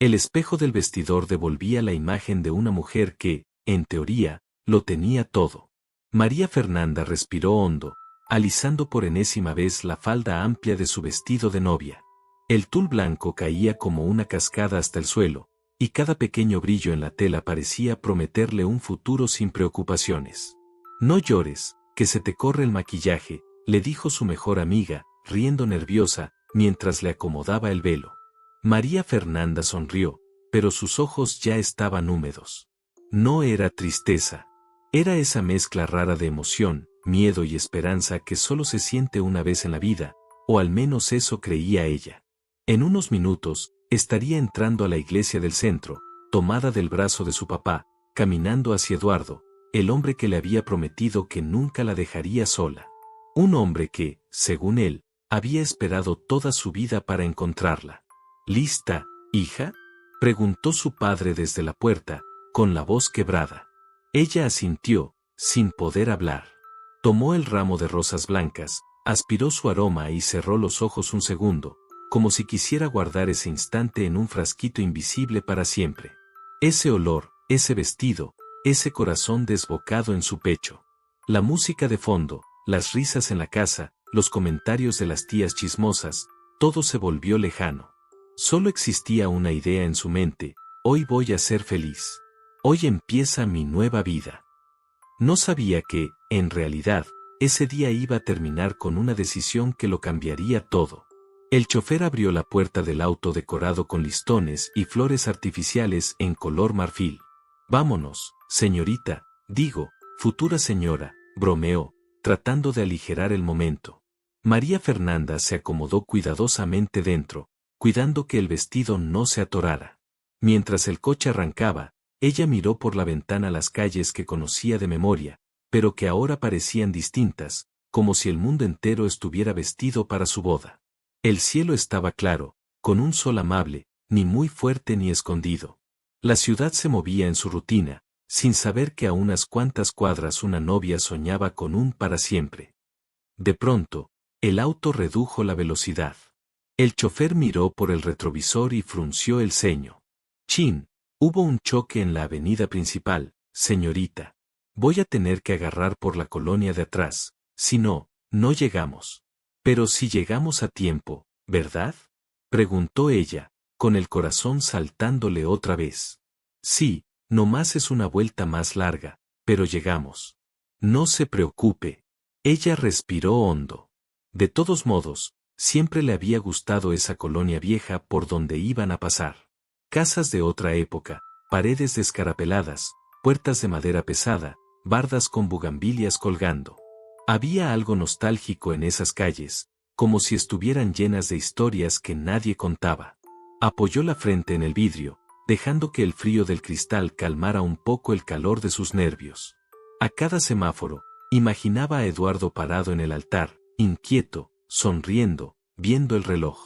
El espejo del vestidor devolvía la imagen de una mujer que, en teoría, lo tenía todo. María Fernanda respiró hondo, alisando por enésima vez la falda amplia de su vestido de novia. El tul blanco caía como una cascada hasta el suelo, y cada pequeño brillo en la tela parecía prometerle un futuro sin preocupaciones. No llores, que se te corre el maquillaje, le dijo su mejor amiga, riendo nerviosa, mientras le acomodaba el velo. María Fernanda sonrió, pero sus ojos ya estaban húmedos. No era tristeza. Era esa mezcla rara de emoción, miedo y esperanza que solo se siente una vez en la vida, o al menos eso creía ella. En unos minutos, estaría entrando a la iglesia del centro, tomada del brazo de su papá, caminando hacia Eduardo, el hombre que le había prometido que nunca la dejaría sola. Un hombre que, según él, había esperado toda su vida para encontrarla. ¿Lista, hija?, preguntó su padre desde la puerta, con la voz quebrada. Ella asintió, sin poder hablar. Tomó el ramo de rosas blancas, aspiró su aroma y cerró los ojos un segundo, como si quisiera guardar ese instante en un frasquito invisible para siempre. Ese olor, ese vestido, ese corazón desbocado en su pecho. La música de fondo, las risas en la casa, los comentarios de las tías chismosas, todo se volvió lejano. Solo existía una idea en su mente: hoy voy a ser feliz. Hoy empieza mi nueva vida. No sabía que, en realidad, ese día iba a terminar con una decisión que lo cambiaría todo. El chofer abrió la puerta del auto decorado con listones y flores artificiales en color marfil. «Vámonos, señorita, digo, futura señora», bromeó, tratando de aligerar el momento. María Fernanda se acomodó cuidadosamente dentro, cuidando que el vestido no se atorara. Mientras el coche arrancaba, ella miró por la ventana las calles que conocía de memoria, pero que ahora parecían distintas, como si el mundo entero estuviera vestido para su boda. El cielo estaba claro, con un sol amable, ni muy fuerte ni escondido. La ciudad se movía en su rutina, sin saber que a unas cuantas cuadras una novia soñaba con un para siempre. De pronto, el auto redujo la velocidad. El chofer miró por el retrovisor y frunció el ceño. «Chin, hubo un choque en la avenida principal, señorita. Voy a tener que agarrar por la colonia de atrás, si no, no llegamos». «Pero si llegamos a tiempo, ¿verdad?», preguntó ella, con el corazón saltándole otra vez. «Sí, nomás es una vuelta más larga, pero llegamos. No se preocupe». Ella respiró hondo. De todos modos, siempre le había gustado esa colonia vieja por donde iban a pasar. Casas de otra época, paredes descarapeladas, puertas de madera pesada, bardas con bugambilias colgando. Había algo nostálgico en esas calles, como si estuvieran llenas de historias que nadie contaba. Apoyó la frente en el vidrio, dejando que el frío del cristal calmara un poco el calor de sus nervios. A cada semáforo, imaginaba a Eduardo parado en el altar, inquieto, sonriendo, viendo el reloj.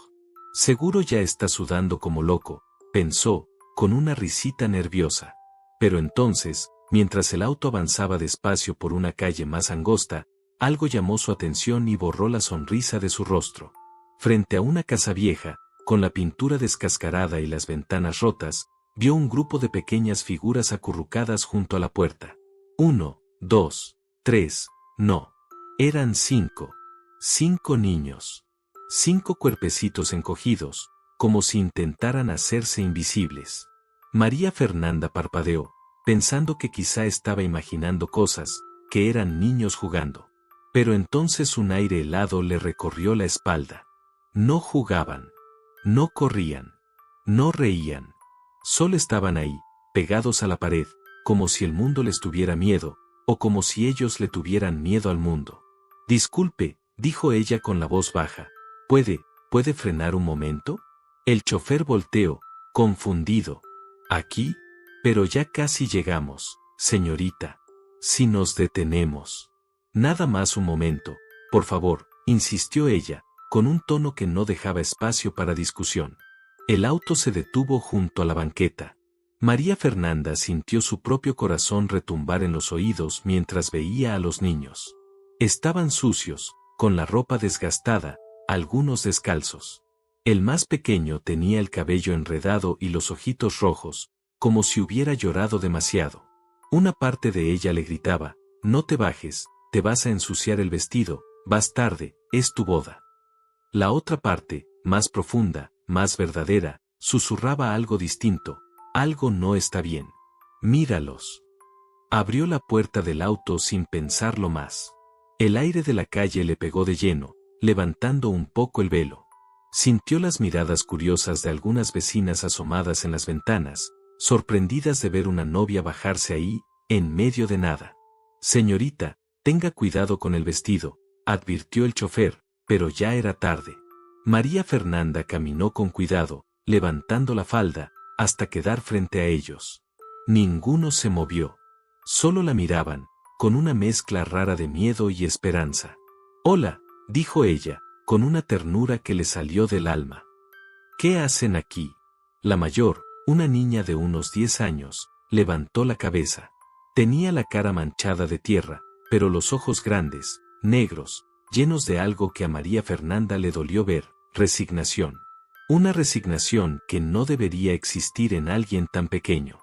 Seguro ya está sudando como loco, pensó, con una risita nerviosa. Pero entonces, mientras el auto avanzaba despacio por una calle más angosta, algo llamó su atención y borró la sonrisa de su rostro. Frente a una casa vieja, con la pintura descascarada y las ventanas rotas, vio un grupo de pequeñas figuras acurrucadas junto a la puerta. 1, 2, 3, no. Eran 5. 5 niños. 5 cuerpecitos encogidos, como si intentaran hacerse invisibles. María Fernanda parpadeó, pensando que quizá estaba imaginando cosas, que eran niños jugando. Pero entonces un aire helado le recorrió la espalda. No jugaban. No corrían. No reían. Solo estaban ahí, pegados a la pared, como si el mundo les tuviera miedo, o como si ellos le tuvieran miedo al mundo. «Disculpe», dijo ella con la voz baja. ¿Puede frenar un momento?» El chofer volteó, confundido. «¿Aquí? Pero ya casi llegamos, señorita. Si nos detenemos». «Nada más un momento, por favor», insistió ella, con un tono que no dejaba espacio para discusión. El auto se detuvo junto a la banqueta. María Fernanda sintió su propio corazón retumbar en los oídos mientras veía a los niños. Estaban sucios, con la ropa desgastada, algunos descalzos. El más pequeño tenía el cabello enredado y los ojitos rojos, como si hubiera llorado demasiado. Una parte de ella le gritaba: «No te bajes, te vas a ensuciar el vestido, vas tarde, es tu boda». La otra parte, más profunda, más verdadera, susurraba algo distinto: «Algo no está bien. Míralos». Abrió la puerta del auto sin pensarlo más. El aire de la calle le pegó de lleno, levantando un poco el velo. Sintió las miradas curiosas de algunas vecinas asomadas en las ventanas, sorprendidas de ver una novia bajarse ahí, en medio de nada. «Señorita, tenga cuidado con el vestido», advirtió el chofer, pero ya era tarde. María Fernanda caminó con cuidado, levantando la falda, hasta quedar frente a ellos. Ninguno se movió. Solo la miraban, con una mezcla rara de miedo y esperanza. «Hola», dijo ella, con una ternura que le salió del alma. «¿Qué hacen aquí?». La mayor, una niña de unos 10 años, levantó la cabeza. Tenía la cara manchada de tierra, pero los ojos grandes, negros, llenos de algo que a María Fernanda le dolió ver: resignación. Una resignación que no debería existir en alguien tan pequeño.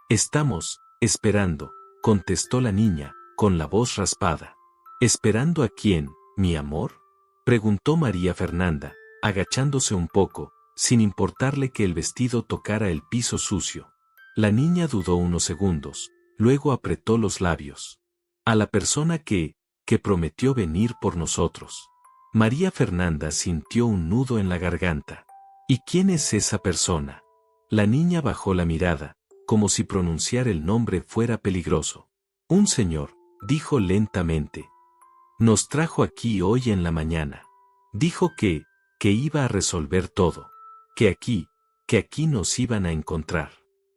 «Estamos esperando», contestó la niña, con la voz raspada. «¿Esperando a quién, mi amor?», preguntó María Fernanda, agachándose un poco, sin importarle que el vestido tocara el piso sucio. La niña dudó unos segundos, luego apretó los labios. «A la persona que prometió venir por nosotros». María Fernanda sintió un nudo en la garganta. «¿Y quién es esa persona?». La niña bajó la mirada, como si pronunciar el nombre fuera peligroso. «Un señor», dijo lentamente. «Nos trajo aquí hoy en la mañana. Dijo que iba a resolver todo. Que aquí nos iban a encontrar».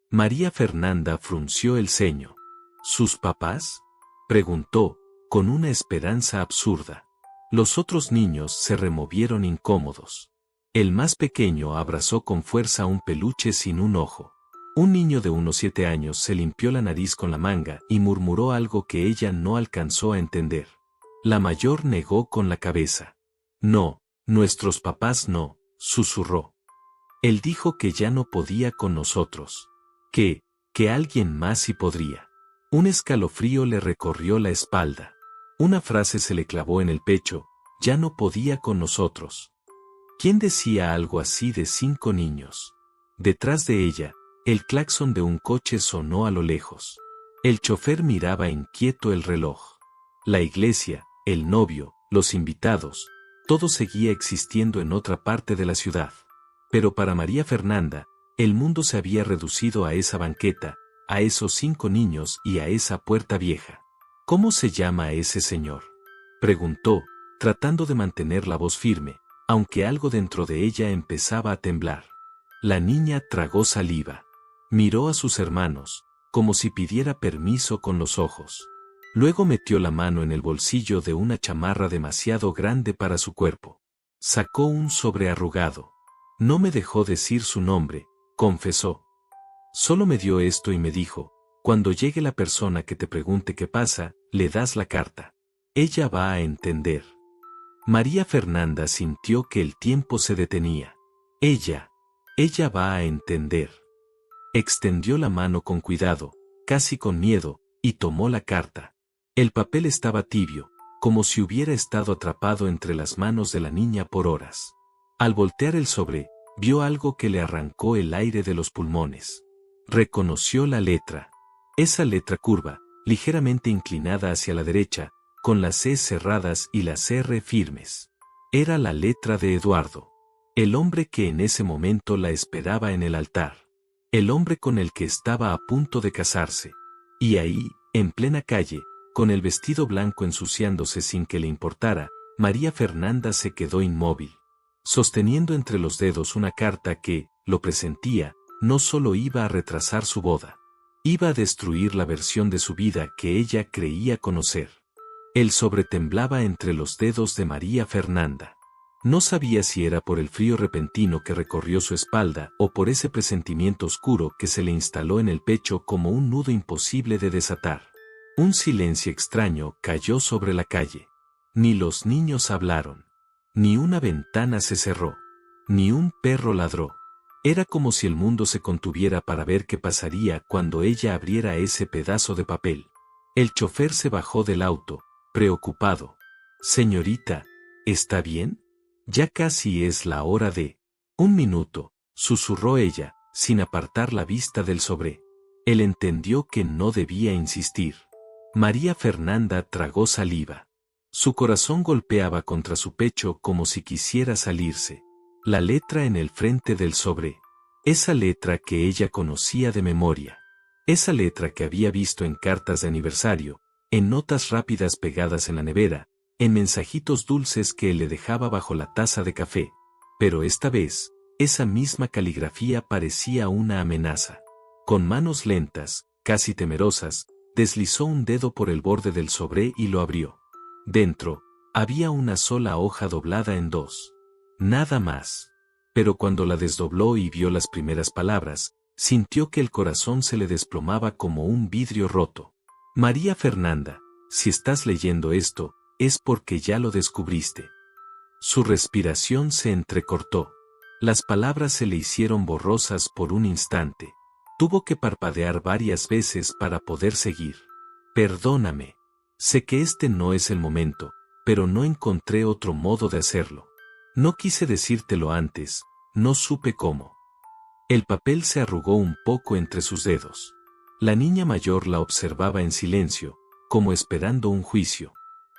María Fernanda frunció el ceño. «¿Sus papás?», preguntó, con una esperanza absurda. Los otros niños se removieron incómodos. El más pequeño abrazó con fuerza un peluche sin un ojo. Un niño de unos 7 años se limpió la nariz con la manga y murmuró algo que ella no alcanzó a entender. La mayor negó con la cabeza. «No, nuestros papás no», susurró. «Él dijo que ya no podía con nosotros. Que alguien más sí podría». Un escalofrío le recorrió la espalda. Una frase se le clavó en el pecho: «Ya no podía con nosotros». ¿Quién decía algo así de 5 niños? Detrás de ella, el claxon de un coche sonó a lo lejos. El chofer miraba inquieto el reloj. La iglesia, el novio, los invitados, todo seguía existiendo en otra parte de la ciudad. Pero para María Fernanda, el mundo se había reducido a esa banqueta, a esos 5 niños y a esa puerta vieja. «¿Cómo se llama ese señor?», preguntó, tratando de mantener la voz firme, aunque algo dentro de ella empezaba a temblar. La niña tragó saliva. Miró a sus hermanos, como si pidiera permiso con los ojos. Luego metió la mano en el bolsillo de una chamarra demasiado grande para su cuerpo. Sacó un sobre arrugado. «No me dejó decir su nombre», confesó. «Solo me dio esto y me dijo: cuando llegue la persona que te pregunte qué pasa, le das la carta. Ella va a entender». María Fernanda sintió que el tiempo se detenía. Ella va a entender. Extendió la mano con cuidado, casi con miedo, y tomó la carta. El papel estaba tibio, como si hubiera estado atrapado entre las manos de la niña por horas. Al voltear el sobre, vio algo que le arrancó el aire de los pulmones. Reconoció la letra. Esa letra curva, ligeramente inclinada hacia la derecha, con las C cerradas y las R firmes. Era la letra de Eduardo. El hombre que en ese momento la esperaba en el altar. El hombre con el que estaba a punto de casarse. Y ahí, en plena calle, con el vestido blanco ensuciándose sin que le importara, María Fernanda se quedó inmóvil, sosteniendo entre los dedos una carta que, lo presentía, no solo iba a retrasar su boda, iba a destruir la versión de su vida que ella creía conocer. El sobre temblaba entre los dedos de María Fernanda. No sabía si era por el frío repentino que recorrió su espalda o por ese presentimiento oscuro que se le instaló en el pecho como un nudo imposible de desatar. Un silencio extraño cayó sobre la calle. Ni los niños hablaron. Ni una ventana se cerró. Ni un perro ladró. Era como si el mundo se contuviera para ver qué pasaría cuando ella abriera ese pedazo de papel. El chofer se bajó del auto, preocupado. Señorita, ¿está bien? Ya casi es la hora de... Un minuto, susurró ella, sin apartar la vista del sobre. Él entendió que no debía insistir. María Fernanda tragó saliva. Su corazón golpeaba contra su pecho como si quisiera salirse. La letra en el frente del sobre. Esa letra que ella conocía de memoria. Esa letra que había visto en cartas de aniversario, en notas rápidas pegadas en la nevera, en mensajitos dulces que él le dejaba bajo la taza de café. Pero esta vez, esa misma caligrafía parecía una amenaza. Con manos lentas, casi temerosas, deslizó un dedo por el borde del sobre y lo abrió. Dentro, había una sola hoja doblada en dos. Nada más. Pero cuando la desdobló y vio las primeras palabras, sintió que el corazón se le desplomaba como un vidrio roto. María Fernanda, si estás leyendo esto, es porque ya lo descubriste. Su respiración se entrecortó. Las palabras se le hicieron borrosas por un instante. Tuvo que parpadear varias veces para poder seguir. Perdóname. Sé que este no es el momento, pero no encontré otro modo de hacerlo. No quise decírtelo antes, no supe cómo. El papel se arrugó un poco entre sus dedos. La niña mayor la observaba en silencio, como esperando un juicio.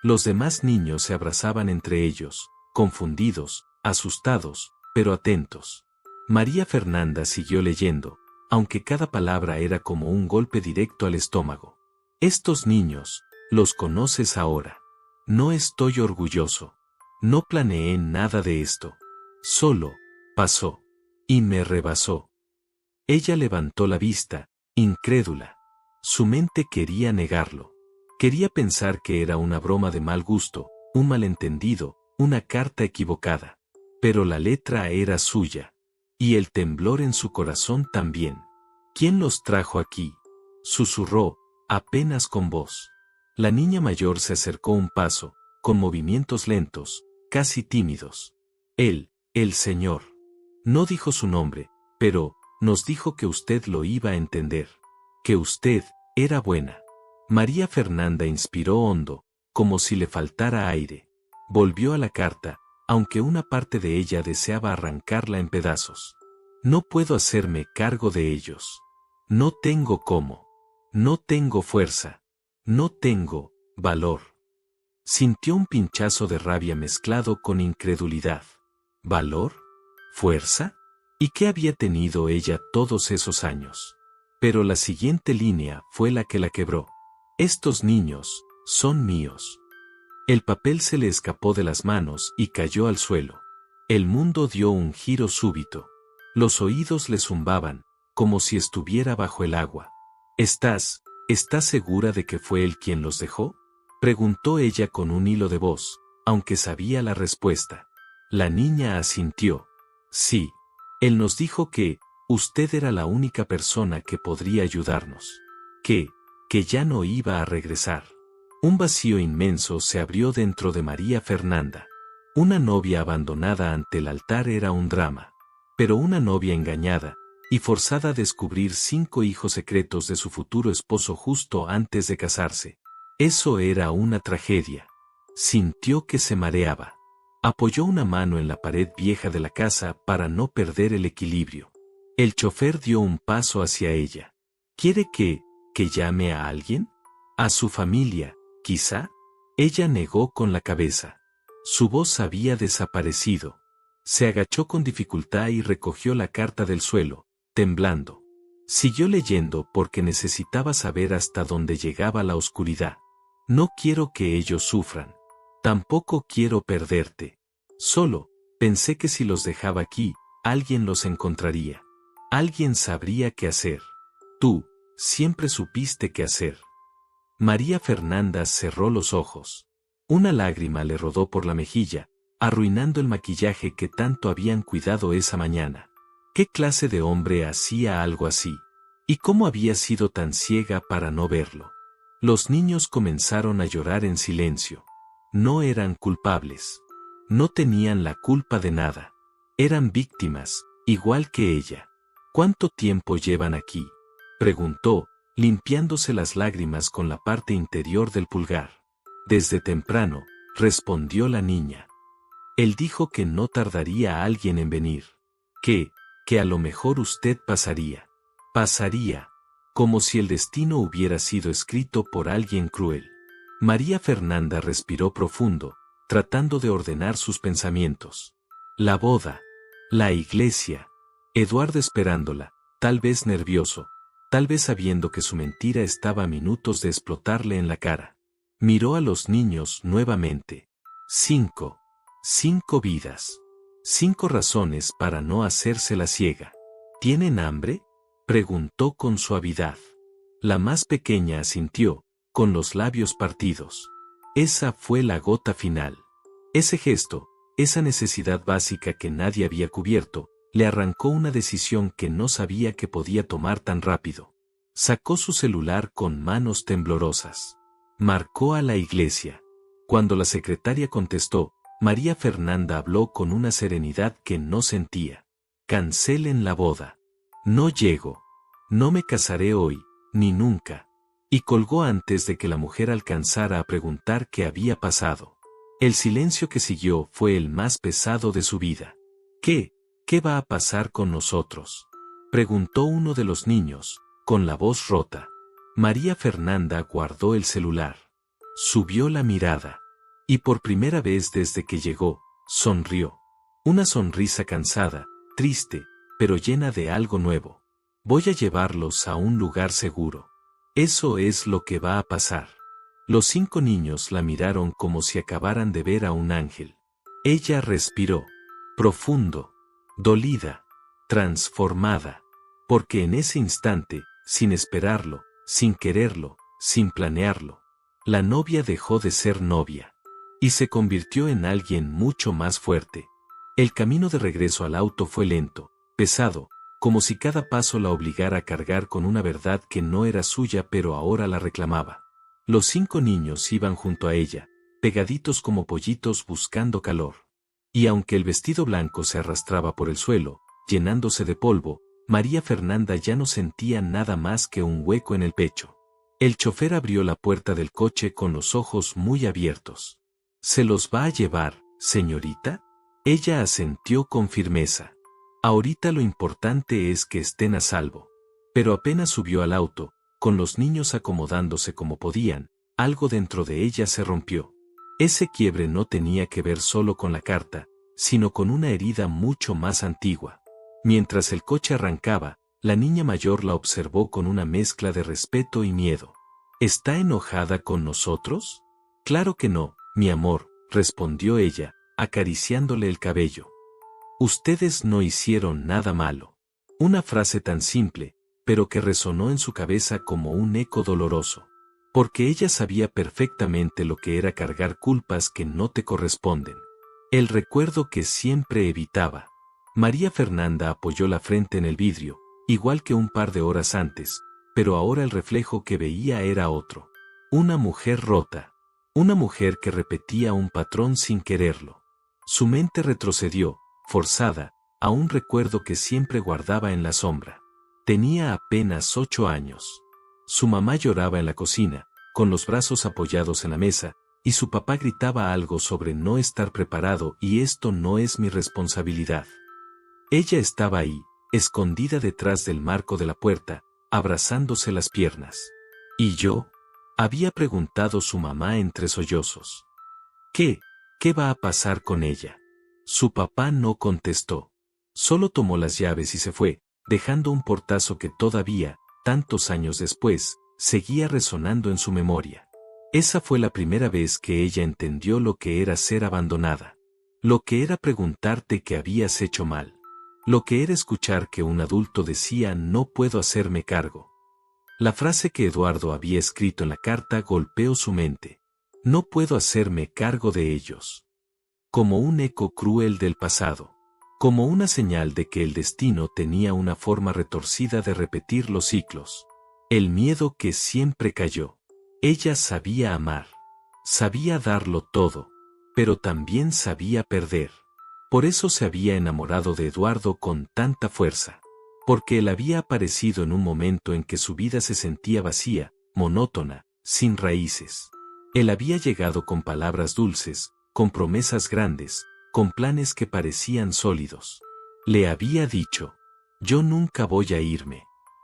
Los demás niños se abrazaban entre ellos, confundidos, asustados, pero atentos. María Fernanda siguió leyendo, aunque cada palabra era como un golpe directo al estómago. Estos niños, los conoces ahora. No estoy orgulloso. No planeé nada de esto. Solo, pasó. Y me rebasó. Ella levantó la vista, incrédula. Su mente quería negarlo. Quería pensar que era una broma de mal gusto, un malentendido, una carta equivocada. Pero la letra era suya. Y el temblor en su corazón también. ¿Quién los trajo aquí? Susurró, apenas con voz. La niña mayor se acercó un paso, con movimientos lentos, casi tímidos. Él, el señor. No dijo su nombre, pero nos dijo que usted lo iba a entender. Que usted era buena. María Fernanda inspiró hondo, como si le faltara aire. Volvió a la carta, aunque una parte de ella deseaba arrancarla en pedazos. No puedo hacerme cargo de ellos. No tengo cómo. No tengo fuerza. No tengo valor. Sintió un pinchazo de rabia mezclado con incredulidad. ¿Valor? ¿Fuerza? ¿Y qué había tenido ella todos esos años? Pero la siguiente línea fue la que la quebró. Estos niños son míos. El papel se le escapó de las manos y cayó al suelo. El mundo dio un giro súbito. Los oídos le zumbaban, como si estuviera bajo el agua. ¿Estás segura de que fue él quien los dejó? Preguntó ella con un hilo de voz, aunque sabía la respuesta. La niña asintió. Sí. Él nos dijo que usted era la única persona que podría ayudarnos. Que ya no iba a regresar. Un vacío inmenso se abrió dentro de María Fernanda. Una novia abandonada ante el altar era un drama. Pero una novia engañada, y forzada a descubrir 5 hijos secretos de su futuro esposo justo antes de casarse. Eso era una tragedia. Sintió que se mareaba. Apoyó una mano en la pared vieja de la casa para no perder el equilibrio. El chofer dio un paso hacia ella. ¿Quiere que llame a alguien? ¿A su familia, quizá? Ella negó con la cabeza. Su voz había desaparecido. Se agachó con dificultad y recogió la carta del suelo, temblando. Siguió leyendo porque necesitaba saber hasta dónde llegaba la oscuridad. No quiero que ellos sufran. Tampoco quiero perderte. Solo, pensé que si los dejaba aquí, alguien los encontraría. Alguien sabría qué hacer. Tú, siempre supiste qué hacer. María Fernanda cerró los ojos. Una lágrima le rodó por la mejilla, arruinando el maquillaje que tanto habían cuidado esa mañana. ¿Qué clase de hombre hacía algo así? ¿Y cómo había sido tan ciega para no verlo? Los niños comenzaron a llorar en silencio. No eran culpables. No tenían la culpa de nada. Eran víctimas, igual que ella. ¿Cuánto tiempo llevan aquí?, preguntó, limpiándose las lágrimas con la parte interior del pulgar. Desde temprano, respondió la niña. Él dijo que no tardaría a alguien en venir. Que a lo mejor usted pasaría. Pasaría. Como si el destino hubiera sido escrito por alguien cruel. María Fernanda respiró profundo, tratando de ordenar sus pensamientos. La boda. La iglesia. Eduardo esperándola, tal vez nervioso, tal vez sabiendo que su mentira estaba a minutos de explotarle en la cara. Miró a los niños nuevamente. 5 vidas. 5 razones para no hacerse la ciega. ¿Tienen hambre?, preguntó con suavidad. La más pequeña asintió, con los labios partidos. Esa fue la gota final. Ese gesto, esa necesidad básica que nadie había cubierto, le arrancó una decisión que no sabía que podía tomar tan rápido. Sacó su celular con manos temblorosas. Marcó a la iglesia. Cuando la secretaria contestó, María Fernanda habló con una serenidad que no sentía. Cancelen la boda. No llego. No me casaré hoy, ni nunca. Y colgó antes de que la mujer alcanzara a preguntar qué había pasado. El silencio que siguió fue el más pesado de su vida. ¿Qué va a pasar con nosotros?, preguntó uno de los niños, con la voz rota. María Fernanda guardó el celular. Subió la mirada. Y por primera vez desde que llegó, sonrió. Una sonrisa cansada, triste, pero llena de algo nuevo. Voy a llevarlos a un lugar seguro. Eso es lo que va a pasar. Los 5 niños la miraron como si acabaran de ver a un ángel. Ella respiró. Profundo. Dolida. Transformada. Porque en ese instante, sin esperarlo, sin quererlo, sin planearlo, la novia dejó de ser novia. Y se convirtió en alguien mucho más fuerte. El camino de regreso al auto fue lento, pesado, como si cada paso la obligara a cargar con una verdad que no era suya pero ahora la reclamaba. Los 5 niños iban junto a ella, pegaditos como pollitos buscando calor. Y aunque el vestido blanco se arrastraba por el suelo, llenándose de polvo, María Fernanda ya no sentía nada más que un hueco en el pecho. El chofer abrió la puerta del coche con los ojos muy abiertos. ¿Se los va a llevar, señorita? Ella asintió con firmeza. Ahorita lo importante es que estén a salvo. Pero apenas subió al auto, con los niños acomodándose como podían, algo dentro de ella se rompió. Ese quiebre no tenía que ver solo con la carta, sino con una herida mucho más antigua. Mientras el coche arrancaba, la niña mayor la observó con una mezcla de respeto y miedo. ¿Está enojada con nosotros? Claro que no, mi amor, respondió ella, acariciándole el cabello. Ustedes no hicieron nada malo. Una frase tan simple, pero que resonó en su cabeza como un eco doloroso. Porque ella sabía perfectamente lo que era cargar culpas que no te corresponden. El recuerdo que siempre evitaba. María Fernanda apoyó la frente en el vidrio, igual que un par de horas antes, pero ahora el reflejo que veía era otro. Una mujer rota. Una mujer que repetía un patrón sin quererlo. Su mente retrocedió, forzada, a un recuerdo que siempre guardaba en la sombra. Tenía apenas 8 años. Su mamá lloraba en la cocina, con los brazos apoyados en la mesa, y su papá gritaba algo sobre no estar preparado y esto no es mi responsabilidad. Ella estaba ahí, escondida detrás del marco de la puerta, abrazándose las piernas. ¿Y yo? Había preguntado su mamá entre sollozos. ¿Qué va a pasar con ella? Su papá no contestó. Solo tomó las llaves y se fue, dejando un portazo que todavía, tantos años después, seguía resonando en su memoria. Esa fue la primera vez que ella entendió lo que era ser abandonada. Lo que era preguntarte que habías hecho mal. Lo que era escuchar que un adulto decía no puedo hacerme cargo. La frase que Eduardo había escrito en la carta golpeó su mente. No puedo hacerme cargo de ellos. Como un eco cruel del pasado. Como una señal de que el destino tenía una forma retorcida de repetir los ciclos. El miedo que siempre cayó. Ella sabía amar. Sabía darlo todo. Pero también sabía perder. Por eso se había enamorado de Eduardo con tanta fuerza. Porque él había aparecido en un momento en que su vida se sentía vacía, monótona, sin raíces. Él había llegado con palabras dulces, con promesas grandes, con planes que parecían sólidos. Le había dicho: yo nunca voy a irme.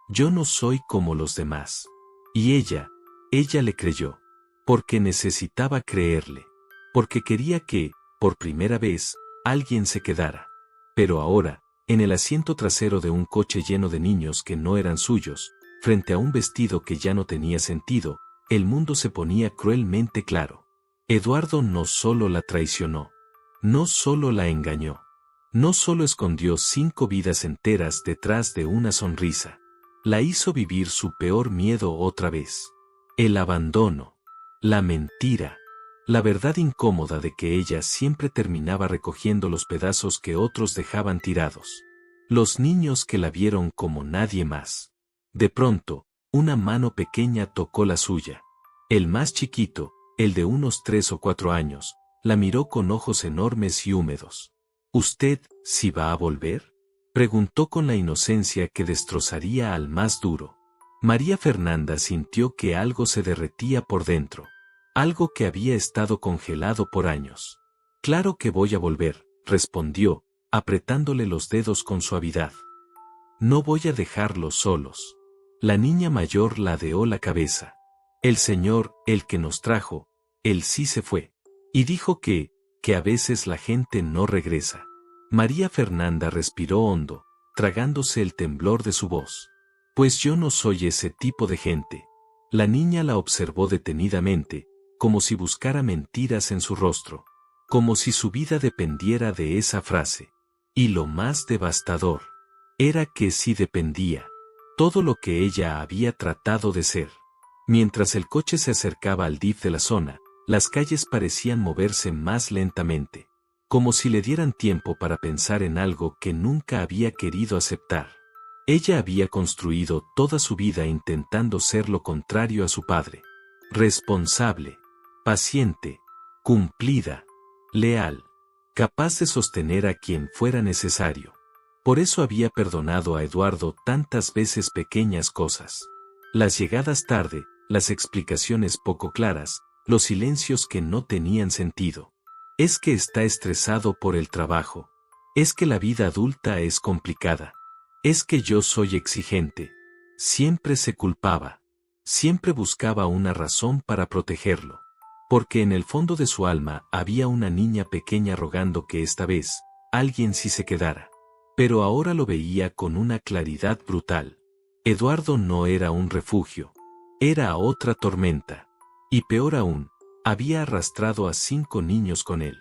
Yo no soy como los demás. Y ella le creyó. Porque necesitaba creerle. Porque quería que, por primera vez, alguien se quedara. Pero ahora, en el asiento trasero de un coche lleno de niños que no eran suyos, frente a un vestido que ya no tenía sentido, el mundo se ponía cruelmente claro. Eduardo no solo la traicionó, no solo la engañó, no solo escondió 5 vidas enteras detrás de una sonrisa, la hizo vivir su peor miedo otra vez. El abandono, la mentira, la verdad incómoda de que ella siempre terminaba recogiendo los pedazos que otros dejaban tirados. Los niños que la vieron como nadie más. De pronto, una mano pequeña tocó la suya. El más chiquito, el de unos 3 o 4 años, la miró con ojos enormes y húmedos. ¿Usted, sí va a volver?, preguntó con la inocencia que destrozaría al más duro. María Fernanda sintió que algo se derretía por dentro. Algo que había estado congelado por años. Claro que voy a volver, respondió, apretándole los dedos con suavidad. No voy a dejarlos solos. La niña mayor ladeó la cabeza. El Señor, el que nos trajo, él sí se fue. Y dijo que a veces la gente no regresa. María Fernanda respiró hondo, tragándose el temblor de su voz. Pues yo no soy ese tipo de gente. La niña la observó detenidamente, como si buscara mentiras en su rostro, como si su vida dependiera de esa frase. Y lo más devastador era que sí dependía. Todo lo que ella había tratado de ser. Mientras el coche se acercaba al DIF de la zona, las calles parecían moverse más lentamente, como si le dieran tiempo para pensar en algo que nunca había querido aceptar. Ella había construido toda su vida intentando ser lo contrario a su padre. Responsable, paciente, cumplida, leal, capaz de sostener a quien fuera necesario. Por eso había perdonado a Eduardo tantas veces pequeñas cosas. Las llegadas tarde, las explicaciones poco claras, los silencios que no tenían sentido. Es que está estresado por el trabajo. Es que la vida adulta es complicada. Es que yo soy exigente. Siempre se culpaba. Siempre buscaba una razón para protegerlo. Porque en el fondo de su alma había una niña pequeña rogando que esta vez, alguien sí se quedara. Pero ahora lo veía con una claridad brutal. Eduardo no era un refugio. Era otra tormenta. Y peor aún, había arrastrado a 5 niños con él.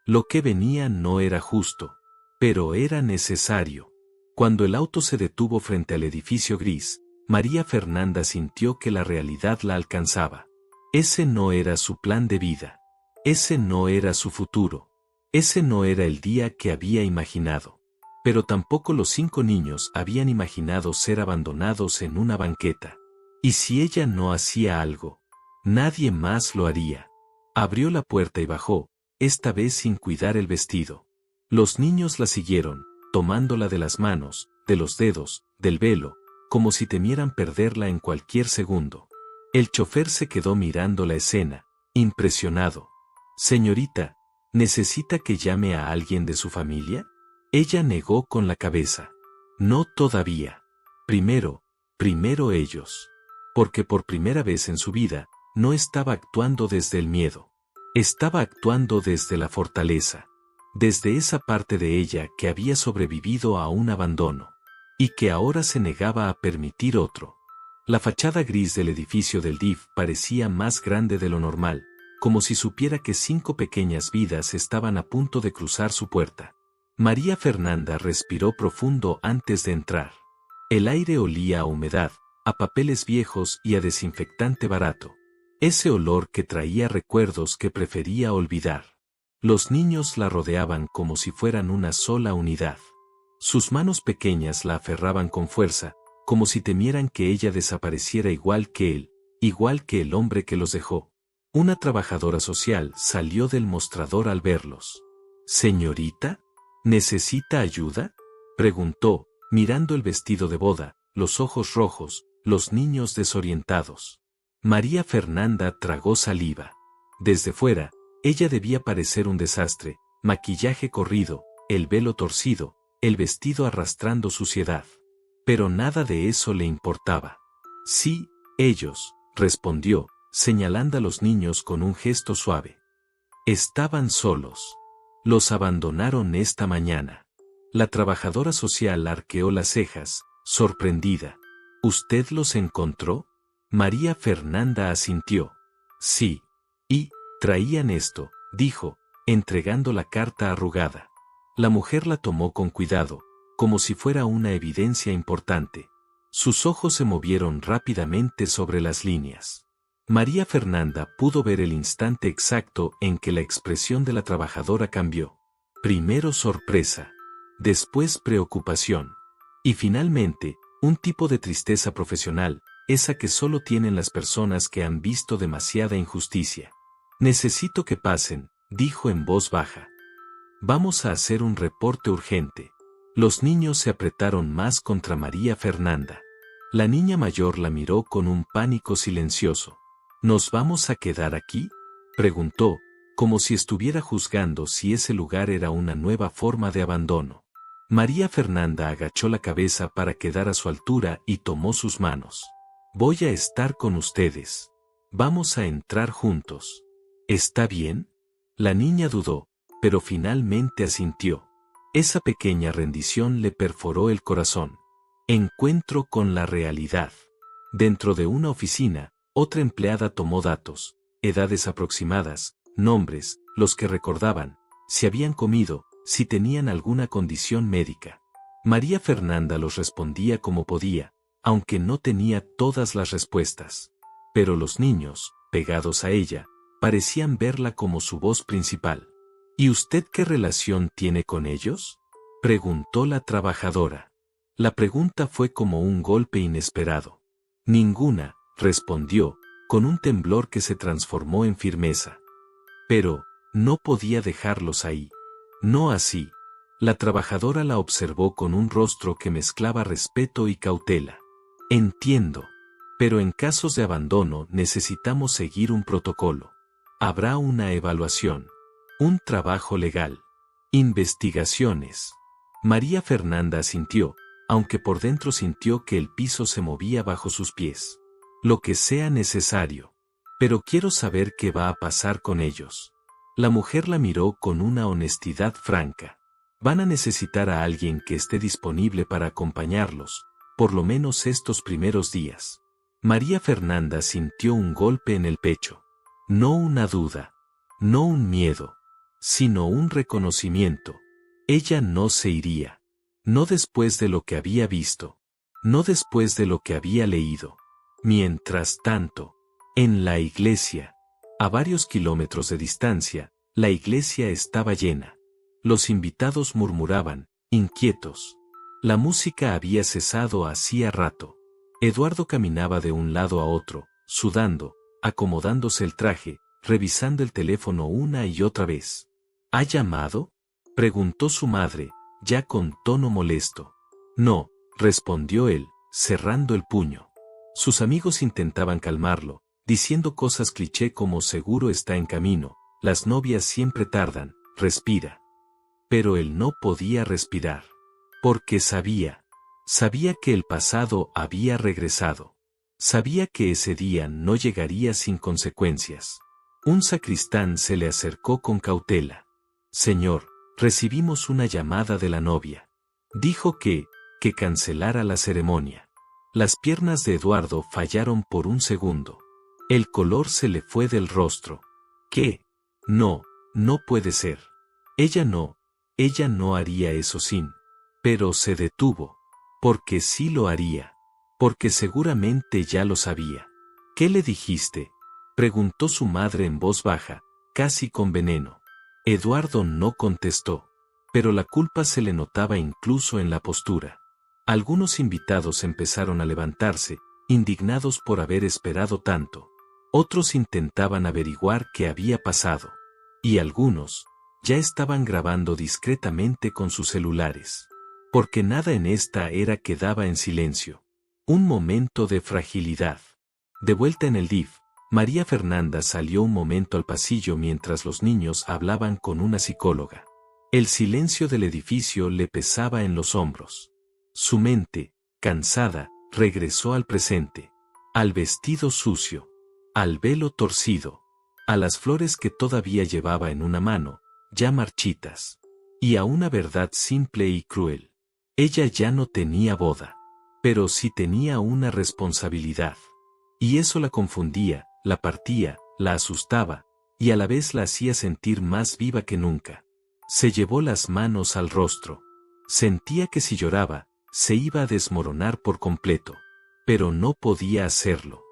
Lo que venía no era justo, pero era necesario. Cuando el auto se detuvo frente al edificio gris, María Fernanda sintió que la realidad la alcanzaba. Ese no era su plan de vida. Ese no era su futuro. Ese no era el día que había imaginado. Pero tampoco los 5 niños habían imaginado ser abandonados en una banqueta. Y si ella no hacía algo, nadie más lo haría. Abrió la puerta y bajó, esta vez sin cuidar el vestido. Los niños la siguieron, tomándola de las manos, de los dedos, del velo, como si temieran perderla en cualquier segundo. El chofer se quedó mirando la escena, impresionado. «Señorita, ¿necesita que llame a alguien de su familia?». Ella negó con la cabeza. «No todavía. Primero ellos». Porque por primera vez en su vida, no estaba actuando desde el miedo. Estaba actuando desde la fortaleza. Desde esa parte de ella que había sobrevivido a un abandono. Y que ahora se negaba a permitir otro. La fachada gris del edificio del DIF parecía más grande de lo normal, como si supiera que 5 pequeñas vidas estaban a punto de cruzar su puerta. María Fernanda respiró profundo antes de entrar. El aire olía a humedad, a papeles viejos y a desinfectante barato. Ese olor que traía recuerdos que prefería olvidar. Los niños la rodeaban como si fueran una sola unidad. Sus manos pequeñas la aferraban con fuerza, como si temieran que ella desapareciera igual que él, igual que el hombre que los dejó. Una trabajadora social salió del mostrador al verlos. «¿Señorita?». ¿Necesita ayuda?, preguntó, mirando el vestido de boda, los ojos rojos, los niños desorientados. María Fernanda tragó saliva. Desde fuera, ella debía parecer un desastre, maquillaje corrido, el velo torcido, el vestido arrastrando suciedad. Pero nada de eso le importaba. Sí, ellos, respondió, señalando a los niños con un gesto suave. Estaban solos. Los abandonaron esta mañana. La trabajadora social arqueó las cejas, sorprendida. ¿Usted los encontró? María Fernanda asintió. Sí. Y, traían esto, dijo, entregando la carta arrugada. La mujer la tomó con cuidado, como si fuera una evidencia importante. Sus ojos se movieron rápidamente sobre las líneas. María Fernanda pudo ver el instante exacto en que la expresión de la trabajadora cambió. Primero sorpresa, después preocupación, y finalmente, un tipo de tristeza profesional, esa que solo tienen las personas que han visto demasiada injusticia. Necesito que pasen, dijo en voz baja. Vamos a hacer un reporte urgente. Los niños se apretaron más contra María Fernanda. La niña mayor la miró con un pánico silencioso. ¿Nos vamos a quedar aquí?, preguntó, como si estuviera juzgando si ese lugar era una nueva forma de abandono. María Fernanda agachó la cabeza para quedar a su altura y tomó sus manos. Voy a estar con ustedes. Vamos a entrar juntos. ¿Está bien? La niña dudó, pero finalmente asintió. Esa pequeña rendición le perforó el corazón. Encuentro con la realidad. Dentro de una oficina, otra empleada tomó datos, edades aproximadas, nombres, los que recordaban, si habían comido, si tenían alguna condición médica. María Fernanda los respondía como podía, aunque no tenía todas las respuestas. Pero los niños, pegados a ella, parecían verla como su voz principal. ¿Y usted qué relación tiene con ellos?, preguntó la trabajadora. La pregunta fue como un golpe inesperado. Ninguna, respondió, con un temblor que se transformó en firmeza. Pero, no podía dejarlos ahí. No así. La trabajadora la observó con un rostro que mezclaba respeto y cautela. Entiendo. Pero en casos de abandono necesitamos seguir un protocolo. Habrá una evaluación. Un trabajo legal. Investigaciones. María Fernanda asintió, aunque por dentro sintió que el piso se movía bajo sus pies. Lo que sea necesario. Pero quiero saber qué va a pasar con ellos. La mujer la miró con una honestidad franca. Van a necesitar a alguien que esté disponible para acompañarlos, por lo menos estos primeros días. María Fernanda sintió un golpe en el pecho. No una duda, no un miedo, sino un reconocimiento. Ella no se iría. No después de lo que había visto. No después de lo que había leído. Mientras tanto, en la iglesia, a varios kilómetros de distancia, la iglesia estaba llena. Los invitados murmuraban, inquietos. La música había cesado hacía rato. Eduardo caminaba de un lado a otro, sudando, acomodándose el traje, revisando el teléfono una y otra vez. ¿Ha llamado?, preguntó su madre, ya con tono molesto. No, respondió él, cerrando el puño. Sus amigos intentaban calmarlo, diciendo cosas cliché como seguro está en camino, las novias siempre tardan, respira. Pero él no podía respirar. Porque sabía que el pasado había regresado. Sabía que ese día no llegaría sin consecuencias. Un sacristán se le acercó con cautela. Señor, recibimos una llamada de la novia. Dijo que cancelara la ceremonia. Las piernas de Eduardo fallaron por un segundo. El color se le fue del rostro. ¿Qué? No puede ser. Ella no haría eso sin. Pero se detuvo. Porque sí lo haría. Porque seguramente ya lo sabía. ¿Qué le dijiste?, preguntó su madre en voz baja, casi con veneno. Eduardo no contestó. Pero la culpa se le notaba incluso en la postura. Algunos invitados empezaron a levantarse, indignados por haber esperado tanto. Otros intentaban averiguar qué había pasado. Y algunos, Ya estaban grabando discretamente con sus celulares. Porque nada en esta era quedaba en silencio. Un momento de fragilidad. De vuelta en el DIF, María Fernanda salió un momento al pasillo mientras los niños hablaban con una psicóloga. El silencio del edificio le pesaba en los hombros. Su mente, cansada, regresó al presente. Al vestido sucio. Al velo torcido. A las flores que todavía llevaba en una mano, ya marchitas. Y a una verdad simple y cruel. Ella ya no tenía boda. Pero sí tenía una responsabilidad. Y eso la confundía, la partía, la asustaba, y a la vez la hacía sentir más viva que nunca. Se llevó las manos al rostro. Sentía que si lloraba, se iba a desmoronar por completo. Pero no podía hacerlo.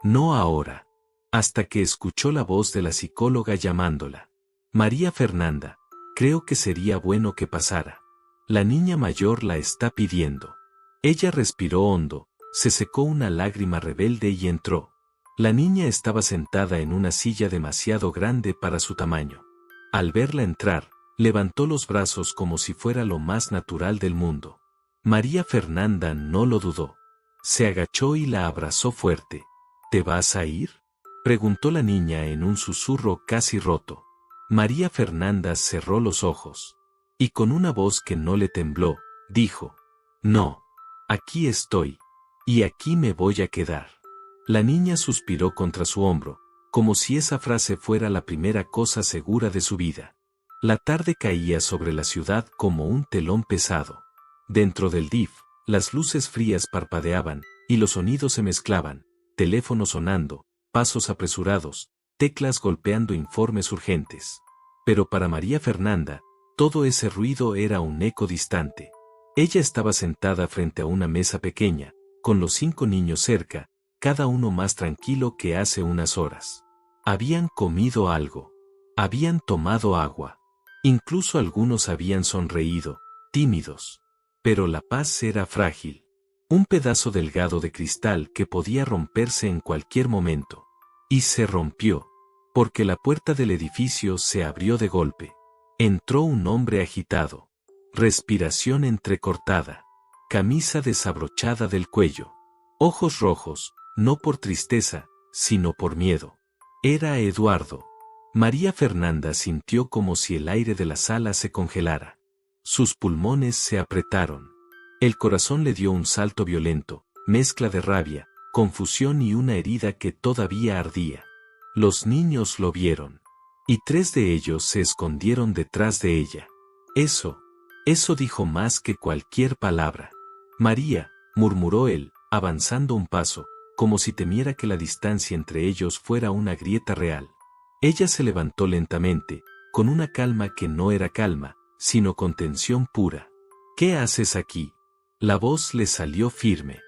No ahora. Hasta que escuchó la voz de la psicóloga llamándola. María Fernanda, creo que sería bueno que pasara. La niña mayor la está pidiendo. Ella respiró hondo, se secó una lágrima rebelde y entró. La niña estaba sentada en una silla demasiado grande para su tamaño. Al verla entrar, levantó los brazos como si fuera lo más natural del mundo. María Fernanda no lo dudó. Se agachó y la abrazó fuerte. ¿Te vas a ir?, preguntó la niña en un susurro casi roto. María Fernanda cerró los ojos. Y con una voz que no le tembló, dijo: no, aquí estoy. Y aquí me voy a quedar. La niña suspiró contra su hombro, como si esa frase fuera la primera cosa segura de su vida. La tarde caía sobre la ciudad como un telón pesado. Dentro del DIF, las luces frías parpadeaban, y los sonidos se mezclaban, teléfono sonando, pasos apresurados, teclas golpeando informes urgentes. Pero para María Fernanda, todo ese ruido era un eco distante. Ella estaba sentada frente a una mesa pequeña, con los 5 niños cerca, cada uno más tranquilo que hace unas horas. Habían comido algo. Habían tomado agua. Incluso algunos habían sonreído, tímidos. Pero la paz era frágil. Un pedazo delgado de cristal que podía romperse en cualquier momento. Y se rompió. Porque la puerta del edificio se abrió de golpe. Entró un hombre agitado. Respiración entrecortada. Camisa desabrochada del cuello. Ojos rojos, no por tristeza, sino por miedo. Era Eduardo. María Fernanda sintió como si el aire de la sala se congelara. Sus pulmones se apretaron. El corazón le dio un salto violento, mezcla de rabia, confusión y una herida que todavía ardía. Los niños lo vieron. Y 3 de ellos se escondieron detrás de ella. Eso dijo más que cualquier palabra. María, murmuró él, avanzando un paso, como si temiera que la distancia entre ellos fuera una grieta real. Ella se levantó lentamente, con una calma que no era calma, sino con tensión pura. ¿Qué haces aquí? La voz le salió firme.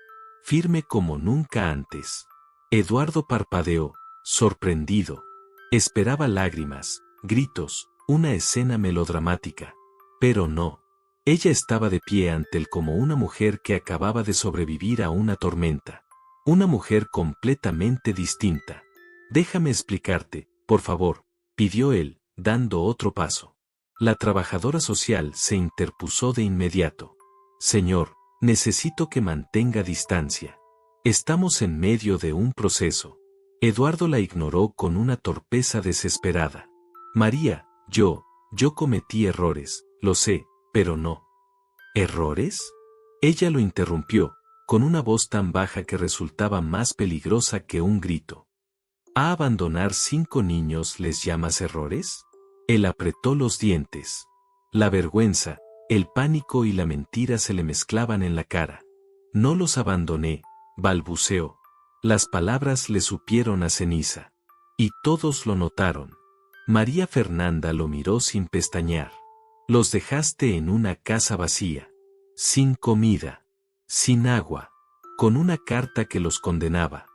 Firme como nunca antes. Eduardo parpadeó, sorprendido. Esperaba lágrimas, gritos, una escena melodramática. Pero no. Ella estaba de pie ante él como una mujer que acababa de sobrevivir a una tormenta. Una mujer completamente distinta. Déjame explicarte, por favor, pidió él, dando otro paso. La trabajadora social se interpuso de inmediato. Señor, necesito que mantenga distancia. Estamos en medio de un proceso. Eduardo la ignoró con una torpeza desesperada. María, yo cometí errores, lo sé, pero no. ¿Errores? Ella lo interrumpió, con una voz tan baja que resultaba más peligrosa que un grito. ¿A abandonar 5 niños les llamas errores? Él apretó los dientes. La vergüenza, el pánico y la mentira se le mezclaban en la cara. No los abandoné, balbuceó. Las palabras le supieron a ceniza. Y todos lo notaron. María Fernanda lo miró sin pestañear. Los dejaste en una casa vacía. Sin comida. Sin agua. Con una carta que los condenaba.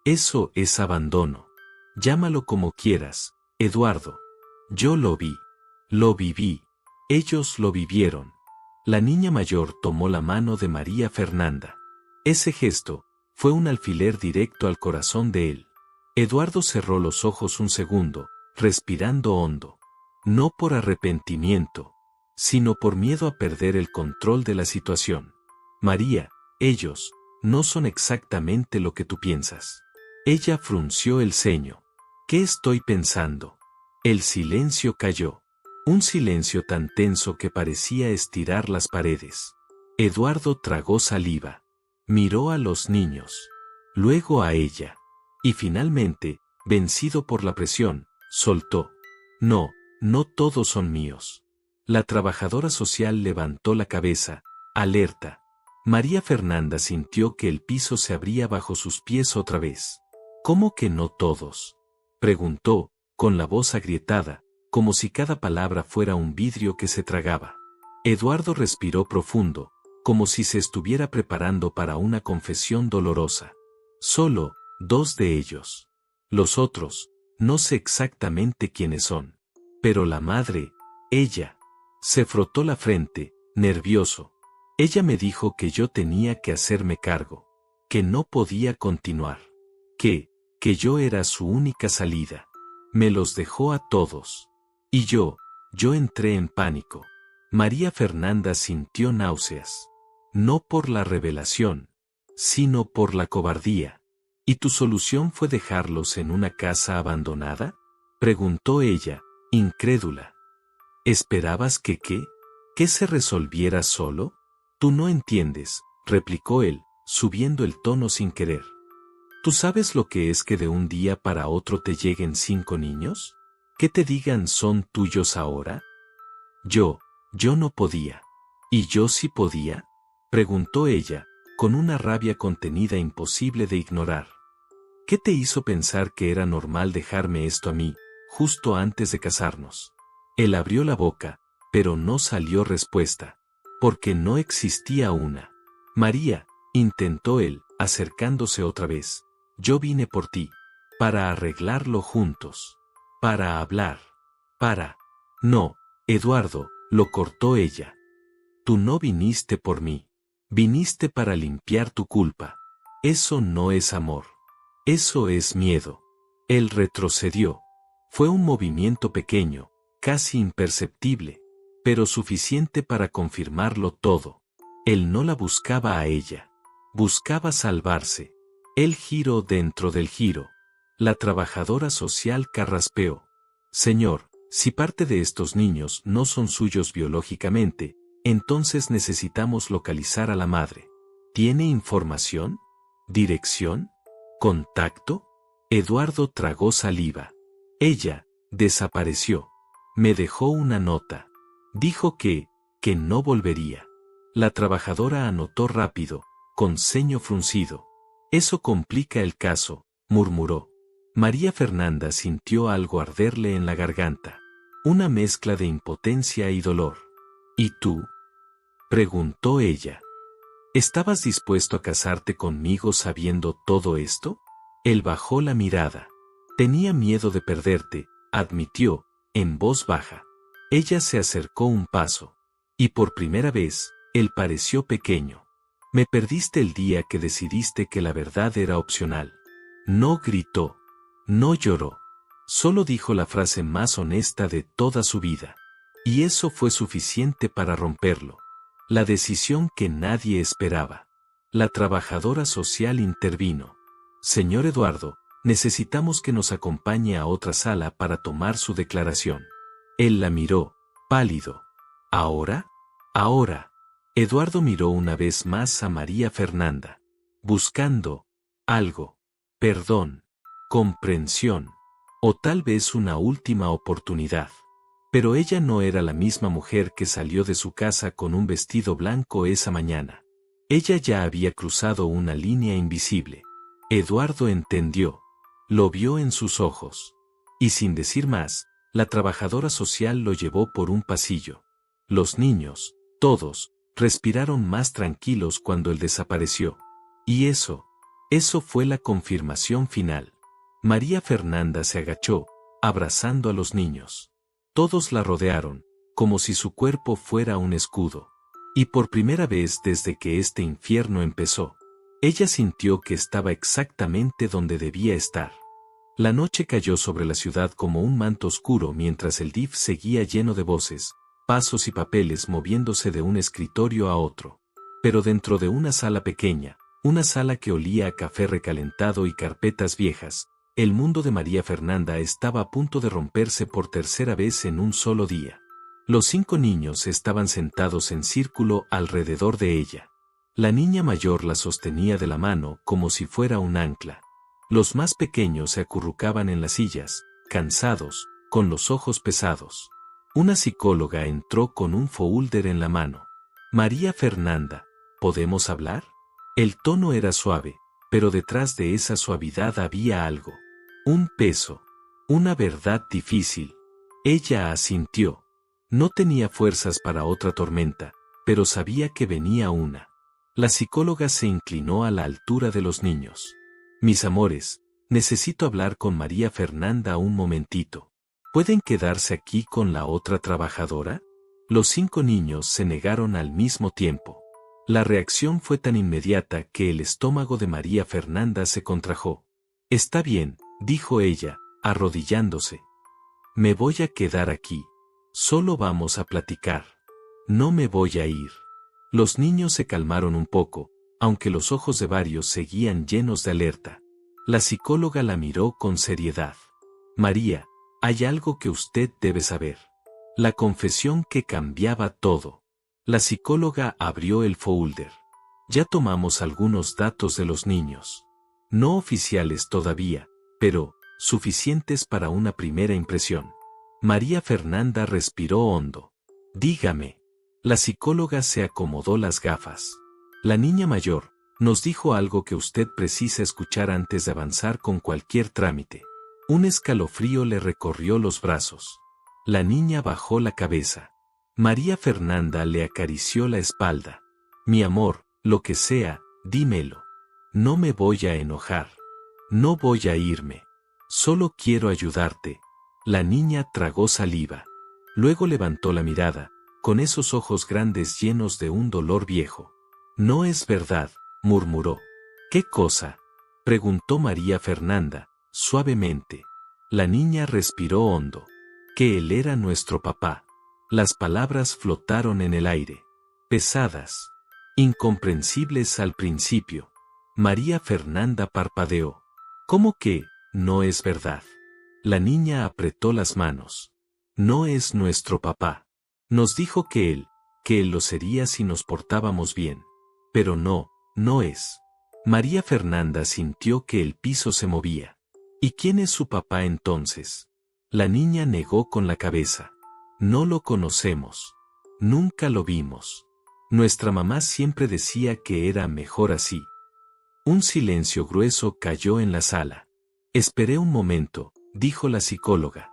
Eso es abandono. Llámalo como quieras, Eduardo. Yo lo vi. Lo viví. Ellos lo vivieron. La niña mayor tomó la mano de María Fernanda. Ese gesto fue un alfiler directo al corazón de él. Eduardo cerró los ojos un segundo, respirando hondo. no por arrepentimiento, sino por miedo a perder el control de la situación. María, ellos, no son exactamente lo que tú piensas. Ella frunció el ceño. ¿Qué estoy pensando? El silencio cayó. Un silencio tan tenso que parecía estirar las paredes. Eduardo tragó saliva. Miró a los niños. Luego a ella. Y finalmente, vencido por la presión, soltó. No, no todos son míos. La trabajadora social levantó la cabeza, alerta. María Fernanda sintió que el piso se abría bajo sus pies otra vez. ¿Cómo que no todos? Preguntó, con la voz agrietada, como si cada palabra fuera un vidrio que se tragaba. Eduardo respiró profundo, como si se estuviera preparando para una confesión dolorosa. Solo, 2 de ellos. Los otros, no sé exactamente quiénes son. Pero la madre, ella, se frotó la frente, nervioso. Ella me dijo que yo tenía que hacerme cargo, que no podía continuar, que yo era su única salida. Me los dejó a todos. Y yo entré en pánico. María Fernanda sintió náuseas. No por la revelación, sino por la cobardía. ¿Y tu solución fue dejarlos en una casa abandonada? Preguntó ella, incrédula. ¿Esperabas que qué? ¿Que se resolviera solo? Tú no entiendes, replicó él, subiendo el tono sin querer. ¿Tú sabes lo que es que de un día para otro te lleguen 5 niños? ¿Que te digan son tuyos ahora? Yo no podía. ¿Y yo sí podía? Preguntó ella, con una rabia contenida imposible de ignorar. ¿Qué te hizo pensar que era normal dejarme esto a mí, justo antes de casarnos? Él abrió la boca, pero no salió respuesta, porque no existía una. María, intentó él, acercándose otra vez. Yo vine por ti, para arreglarlo juntos, para hablar, para... No, Eduardo, lo cortó ella. Tú no viniste por mí, viniste para limpiar tu culpa. Eso no es amor. Eso es miedo. Él retrocedió. Fue un movimiento pequeño, casi imperceptible, pero suficiente para confirmarlo todo. Él no la buscaba a ella. Buscaba salvarse. Él giró dentro del giro. La trabajadora social carraspeó. Señor, si parte de estos niños no son suyos biológicamente, entonces necesitamos localizar a la madre. ¿Tiene información? ¿Dirección? ¿Contacto? Eduardo tragó saliva. Ella desapareció. Me dejó una nota. Dijo que no volvería. La trabajadora anotó rápido, con ceño fruncido. Eso complica el caso, murmuró. María Fernanda sintió algo arderle en la garganta. Una mezcla de impotencia y dolor. ¿Y tú? Preguntó ella. ¿Estabas dispuesto a casarte conmigo sabiendo todo esto? Él bajó la mirada. Tenía miedo de perderte, admitió, en voz baja. Ella se acercó un paso. Y por primera vez, él pareció pequeño. Me perdiste el día que decidiste que la verdad era opcional. No gritó. No lloró. Solo dijo la frase más honesta de toda su vida. Y eso fue suficiente para romperlo. La decisión que nadie esperaba. La trabajadora social intervino. Señor Eduardo, necesitamos que nos acompañe a otra sala para tomar su declaración. Él la miró, pálido. ¿Ahora? Ahora. Eduardo miró una vez más a María Fernanda, buscando algo, perdón, comprensión, o tal vez una última oportunidad. Pero ella no era la misma mujer que salió de su casa con un vestido blanco esa mañana. Ella ya había cruzado una línea invisible. Eduardo entendió, lo vio en sus ojos. Y sin decir más, la trabajadora social lo llevó por un pasillo. Los niños, todos, respiraron más tranquilos cuando él desapareció. Y eso fue la confirmación final. María Fernanda se agachó, abrazando a los niños. Todos la rodearon, como si su cuerpo fuera un escudo. Y por primera vez desde que este infierno empezó, ella sintió que estaba exactamente donde debía estar. La noche cayó sobre la ciudad como un manto oscuro mientras el DIF seguía lleno de voces, pasos y papeles moviéndose de un escritorio a otro. Pero dentro de una sala pequeña, una sala que olía a café recalentado y carpetas viejas, el mundo de María Fernanda estaba a punto de romperse por tercera vez en un solo día. Los 5 niños estaban sentados en círculo alrededor de ella. La niña mayor la sostenía de la mano como si fuera un ancla. Los más pequeños se acurrucaban en las sillas, cansados, con los ojos pesados. Una psicóloga entró con un folder en la mano. María Fernanda, ¿podemos hablar? El tono era suave, pero detrás de esa suavidad había algo. Un peso. Una verdad difícil. Ella asintió. No tenía fuerzas para otra tormenta, pero sabía que venía una. La psicóloga se inclinó a la altura de los niños. Mis amores, necesito hablar con María Fernanda un momentito. ¿Pueden quedarse aquí con la otra trabajadora? Los 5 niños se negaron al mismo tiempo. La reacción fue tan inmediata que el estómago de María Fernanda se contrajo. Está bien, dijo ella, arrodillándose. Me voy a quedar aquí. Solo vamos a platicar. No me voy a ir. Los niños se calmaron un poco, aunque los ojos de varios seguían llenos de alerta. La psicóloga la miró con seriedad. María, hay algo que usted debe saber. La confesión que cambiaba todo. La psicóloga abrió el folder. Ya tomamos algunos datos de los niños. No oficiales todavía, pero suficientes para una primera impresión. María Fernanda respiró hondo. Dígame. La psicóloga se acomodó las gafas. La niña mayor nos dijo algo que usted precisa escuchar antes de avanzar con cualquier trámite. Un escalofrío le recorrió los brazos. La niña bajó la cabeza. María Fernanda le acarició la espalda. Mi amor, lo que sea, dímelo. No me voy a enojar. No voy a irme. Solo quiero ayudarte. La niña tragó saliva. Luego levantó la mirada, con esos ojos grandes llenos de un dolor viejo. No es verdad, murmuró. ¿Qué cosa? Preguntó María Fernanda, suavemente. La niña respiró hondo. Que él era nuestro papá. Las palabras flotaron en el aire. Pesadas. Incomprensibles al principio. María Fernanda parpadeó. ¿Cómo que, no es verdad? La niña apretó las manos. No es nuestro papá. Nos dijo que él lo sería si nos portábamos bien. Pero no, no es. María Fernanda sintió que el piso se movía. ¿Y quién es su papá entonces? La niña negó con la cabeza. No lo conocemos. Nunca lo vimos. Nuestra mamá siempre decía que era mejor así. Un silencio grueso cayó en la sala. Esperé un momento, dijo la psicóloga.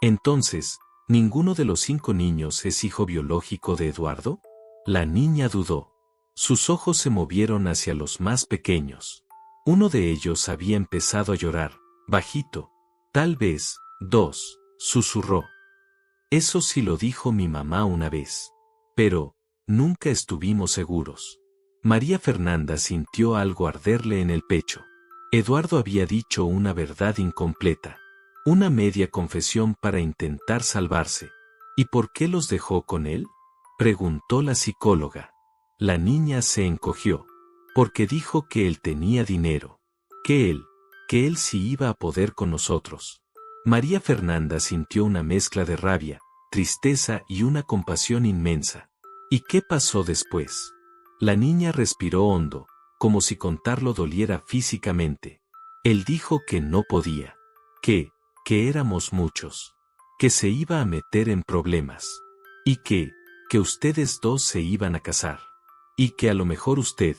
Entonces, ¿ninguno de los 5 niños es hijo biológico de Eduardo? La niña dudó. Sus ojos se movieron hacia los más pequeños. Uno de ellos había empezado a llorar, bajito. Tal vez, 2, susurró. Eso sí lo dijo mi mamá una vez. Pero, nunca estuvimos seguros. María Fernanda sintió algo arderle en el pecho. Eduardo había dicho una verdad incompleta. Una media confesión para intentar salvarse. ¿Y por qué los dejó con él? Preguntó la psicóloga. La niña se encogió. Porque dijo que él tenía dinero. Que él sí iba a poder con nosotros. María Fernanda sintió una mezcla de rabia, tristeza y una compasión inmensa. ¿Y qué pasó después? La niña respiró hondo, como si contarlo doliera físicamente. Él dijo que no podía. Que éramos muchos. Que se iba a meter en problemas. Y que ustedes 2 se iban a casar. Y que a lo mejor usted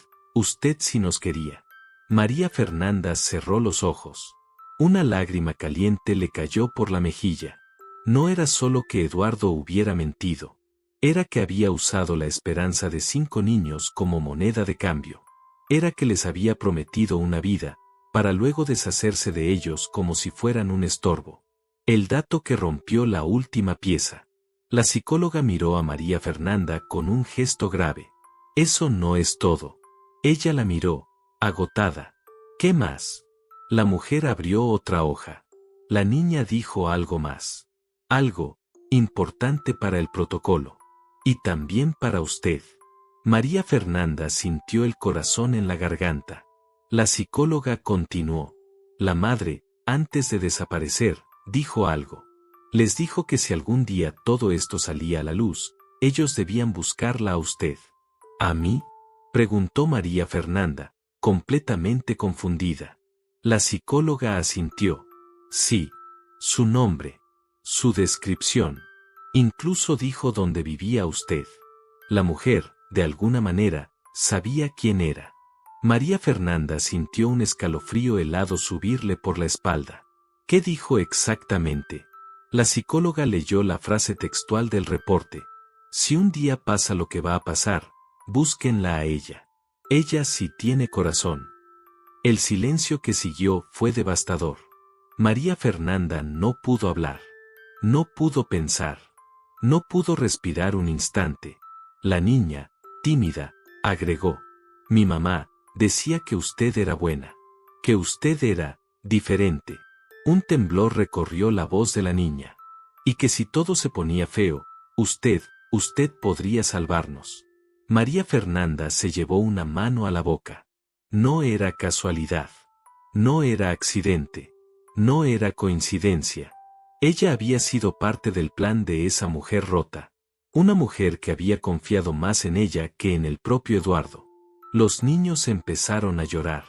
sí nos quería. María Fernanda cerró los ojos. Una lágrima caliente le cayó por la mejilla. No era solo que Eduardo hubiera mentido. Era que había usado la esperanza de 5 niños como moneda de cambio. Era que les había prometido una vida, para luego deshacerse de ellos como si fueran un estorbo. El dato que rompió la última pieza. La psicóloga miró a María Fernanda con un gesto grave. Eso no es todo. Ella la miró, agotada. ¿Qué más? La mujer abrió otra hoja. La niña dijo algo más. Algo importante para el protocolo. Y también para usted. María Fernanda sintió el corazón en la garganta. La psicóloga continuó. La madre, antes de desaparecer, dijo algo. Les dijo que si algún día todo esto salía a la luz, ellos debían buscarla a usted. ¿A mí?, preguntó María Fernanda, completamente confundida. La psicóloga asintió. Sí. Su nombre. Su descripción. Incluso dijo dónde vivía usted. La mujer, de alguna manera, sabía quién era. María Fernanda sintió un escalofrío helado subirle por la espalda. ¿Qué dijo exactamente? La psicóloga leyó la frase textual del reporte. Si un día pasa lo que va a pasar, búsquenla a ella. Ella sí tiene corazón. El silencio que siguió fue devastador. María Fernanda no pudo hablar. No pudo pensar. No pudo respirar un instante. La niña, tímida, agregó. Mi mamá decía que usted era buena. Que usted era diferente. Un temblor recorrió la voz de la niña. Y que si todo se ponía feo, usted podría salvarnos. María Fernanda se llevó una mano a la boca. No era casualidad. No era accidente. No era coincidencia. Ella había sido parte del plan de esa mujer rota. Una mujer que había confiado más en ella que en el propio Eduardo. Los niños empezaron a llorar.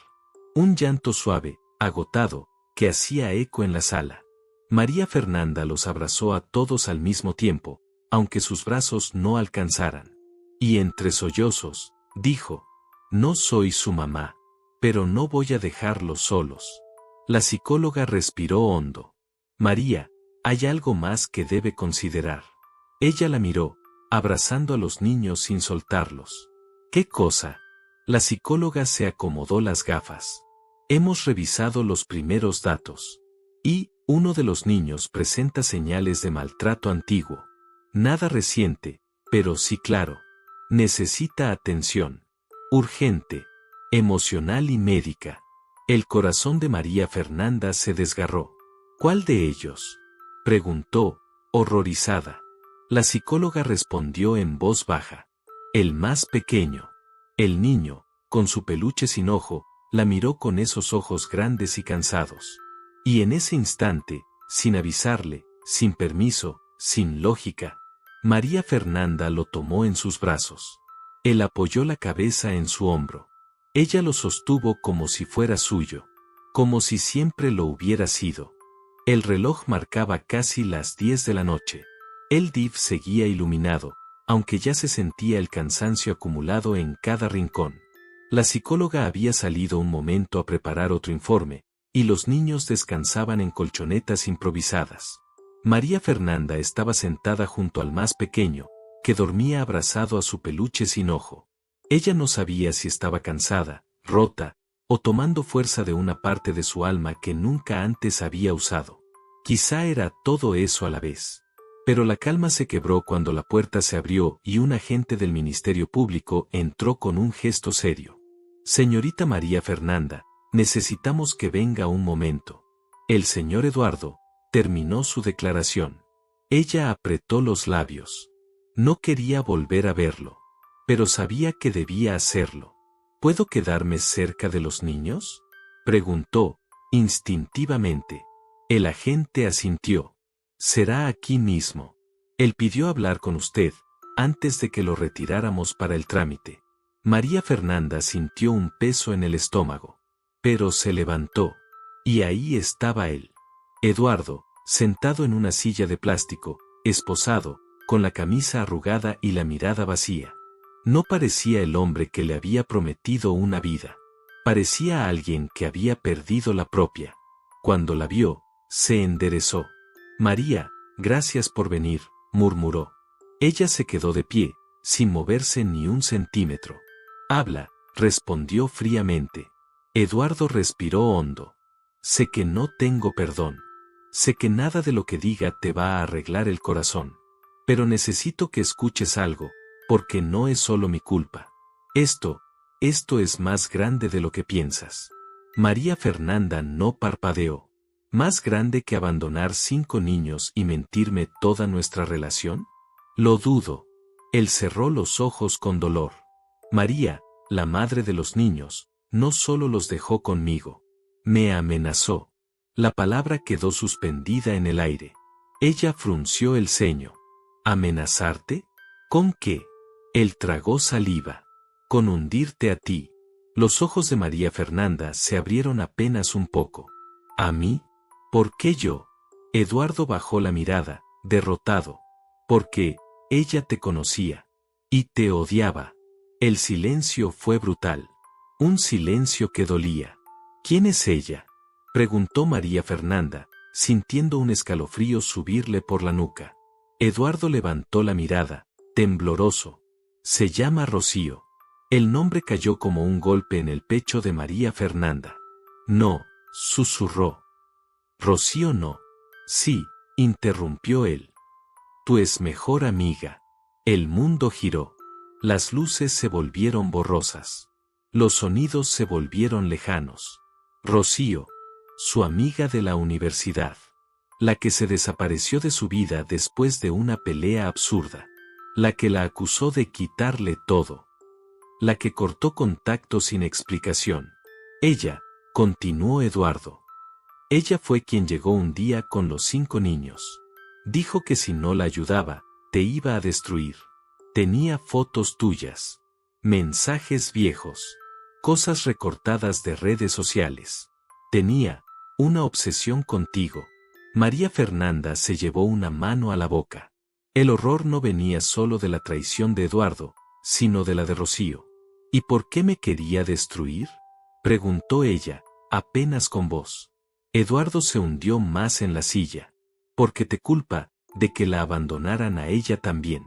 Un llanto suave, agotado, que hacía eco en la sala. María Fernanda los abrazó a todos al mismo tiempo, aunque sus brazos no alcanzaran. Y entre sollozos, dijo, no soy su mamá, pero no voy a dejarlos solos. La psicóloga respiró hondo. María, hay algo más que debe considerar. Ella la miró, abrazando a los niños sin soltarlos. ¿Qué cosa? La psicóloga se acomodó las gafas. Hemos revisado los primeros datos. Y, uno de los niños presenta señales de maltrato antiguo. Nada reciente, pero sí claro. Necesita atención. Urgente. Emocional y médica. El corazón de María Fernanda se desgarró. ¿Cuál de ellos?, preguntó, horrorizada. La psicóloga respondió en voz baja. El más pequeño. El niño, con su peluche sin ojo, la miró con esos ojos grandes y cansados. Y en ese instante, sin avisarle, sin permiso, sin lógica, María Fernanda lo tomó en sus brazos. Él apoyó la cabeza en su hombro. Ella lo sostuvo como si fuera suyo, como si siempre lo hubiera sido. El reloj marcaba casi las 10 de la noche. El DIF seguía iluminado, aunque ya se sentía el cansancio acumulado en cada rincón. La psicóloga había salido un momento a preparar otro informe, y los niños descansaban en colchonetas improvisadas. María Fernanda estaba sentada junto al más pequeño, que dormía abrazado a su peluche sin ojo. Ella no sabía si estaba cansada, rota, o tomando fuerza de una parte de su alma que nunca antes había usado. Quizá era todo eso a la vez. Pero la calma se quebró cuando la puerta se abrió y un agente del Ministerio Público entró con un gesto serio. Señorita María Fernanda, necesitamos que venga un momento. El señor Eduardo terminó su declaración. Ella apretó los labios. No quería volver a verlo, pero sabía que debía hacerlo. ¿Puedo quedarme cerca de los niños?, preguntó, instintivamente. El agente asintió. Será aquí mismo. Él pidió hablar con usted, antes de que lo retiráramos para el trámite. María Fernanda sintió un peso en el estómago. Pero se levantó. Y ahí estaba él. Eduardo, sentado en una silla de plástico, esposado, con la camisa arrugada y la mirada vacía. No parecía el hombre que le había prometido una vida. Parecía alguien que había perdido la propia. Cuando la vio, se enderezó. María, gracias por venir, murmuró. Ella se quedó de pie, sin moverse ni un centímetro. Habla, respondió fríamente. Eduardo respiró hondo. Sé que no tengo perdón. Sé que nada de lo que diga te va a arreglar el corazón. Pero necesito que escuches algo, porque no es solo mi culpa. Esto es más grande de lo que piensas. María Fernanda no parpadeó. ¿Más grande que abandonar 5 niños y mentirme toda nuestra relación? Lo dudo. Él cerró los ojos con dolor. María, la madre de los niños, no solo los dejó conmigo. Me amenazó. La palabra quedó suspendida en el aire. Ella frunció el ceño. ¿Amenazarte? ¿Con qué? Él tragó saliva. Con hundirte a ti. Los ojos de María Fernanda se abrieron apenas un poco. ¿A mí? ¿Por qué yo? Eduardo bajó la mirada, derrotado. Porque ella te conocía. Y te odiaba. El silencio fue brutal. Un silencio que dolía. ¿Quién es ella? Preguntó María Fernanda, sintiendo un escalofrío subirle por la nuca. Eduardo levantó la mirada, tembloroso. Se llama Rocío. El nombre cayó como un golpe en el pecho de María Fernanda. No, susurró. Rocío no. Sí, interrumpió él. Tu es mejor amiga. El mundo giró. Las luces se volvieron borrosas. Los sonidos se volvieron lejanos. Rocío, su amiga de la universidad. La que se desapareció de su vida después de una pelea absurda. La que la acusó de quitarle todo. La que cortó contacto sin explicación. Ella, continuó Eduardo. Ella fue quien llegó un día con los 5 niños. Dijo que si no la ayudaba, te iba a destruir. Tenía fotos tuyas. Mensajes viejos. Cosas recortadas de redes sociales. Tenía una obsesión contigo. María Fernanda se llevó una mano a la boca. El horror no venía solo de la traición de Eduardo, sino de la de Rocío. ¿Y por qué me quería destruir? Preguntó ella, apenas con voz. Eduardo se hundió más en la silla. Porque te culpa de que la abandonaran a ella también.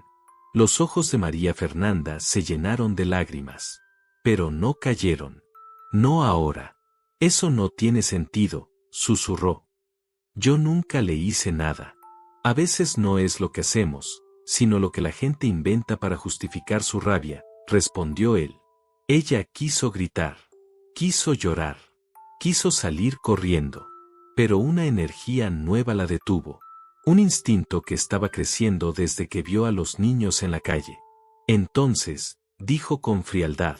Los ojos de María Fernanda se llenaron de lágrimas. Pero no cayeron. No ahora. Eso no tiene sentido, susurró. Yo nunca le hice nada. A veces no es lo que hacemos, sino lo que la gente inventa para justificar su rabia, respondió él. Ella quiso gritar. Quiso llorar. Quiso salir corriendo. Pero una energía nueva la detuvo. Un instinto que estaba creciendo desde que vio a los niños en la calle. Entonces, dijo con frialdad.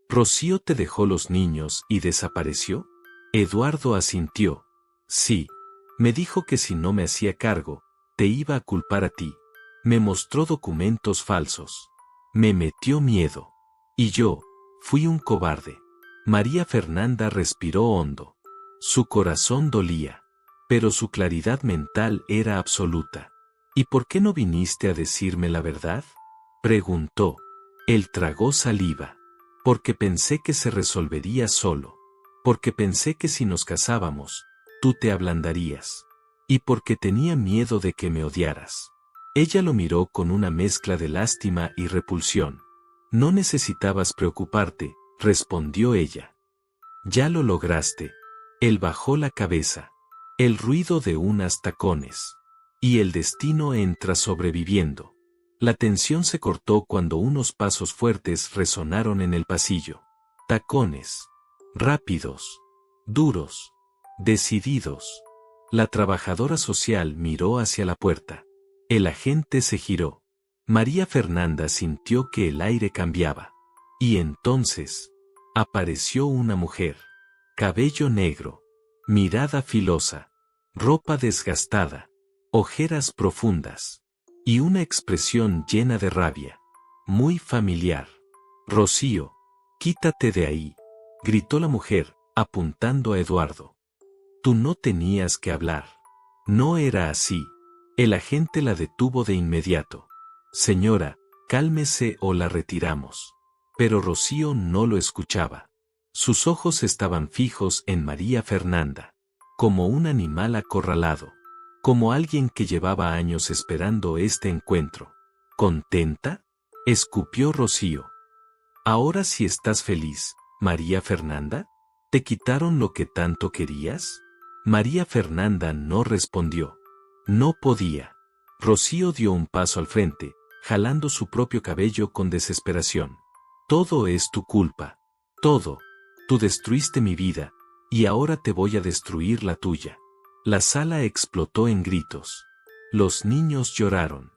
¿Rocío te dejó los niños y desapareció? Eduardo asintió. Sí. Me dijo que si no me hacía cargo, te iba a culpar a ti. Me mostró documentos falsos. Me metió miedo. Y yo, fui un cobarde. María Fernanda respiró hondo. Su corazón dolía. Pero su claridad mental era absoluta. ¿Y por qué no viniste a decirme la verdad? Preguntó. Él tragó saliva. Porque pensé que se resolvería solo. Porque pensé que si nos casábamos, tú te ablandarías. Y porque tenía miedo de que me odiaras. Ella lo miró con una mezcla de lástima y repulsión. No necesitabas preocuparte, respondió ella. Ya lo lograste. Él bajó la cabeza. El ruido de unas tacones. Y el destino entra sobreviviendo. La tensión se cortó cuando unos pasos fuertes resonaron en el pasillo. Tacones. Rápidos. Duros. Decididos. La trabajadora social miró hacia la puerta. El agente se giró. María Fernanda sintió que el aire cambiaba. Y entonces, apareció una mujer. Cabello negro. Mirada filosa. Ropa desgastada. Ojeras profundas. Y una expresión llena de rabia. Muy familiar. Rocío, quítate de ahí, gritó la mujer, apuntando a Eduardo. Tú no tenías que hablar. No era así. El agente la detuvo de inmediato. Señora, cálmese o la retiramos. Pero Rocío no lo escuchaba. Sus ojos estaban fijos en María Fernanda. Como un animal acorralado. Como alguien que llevaba años esperando este encuentro. ¿Contenta? Escupió Rocío. Ahora sí estás feliz, María Fernanda. ¿Te quitaron lo que tanto querías? María Fernanda no respondió. No podía. Rocío dio un paso al frente, jalando su propio cabello con desesperación. Todo es tu culpa. Todo. Tú destruiste mi vida, Y ahora te voy a destruir la tuya. La sala explotó en gritos. Los niños lloraron.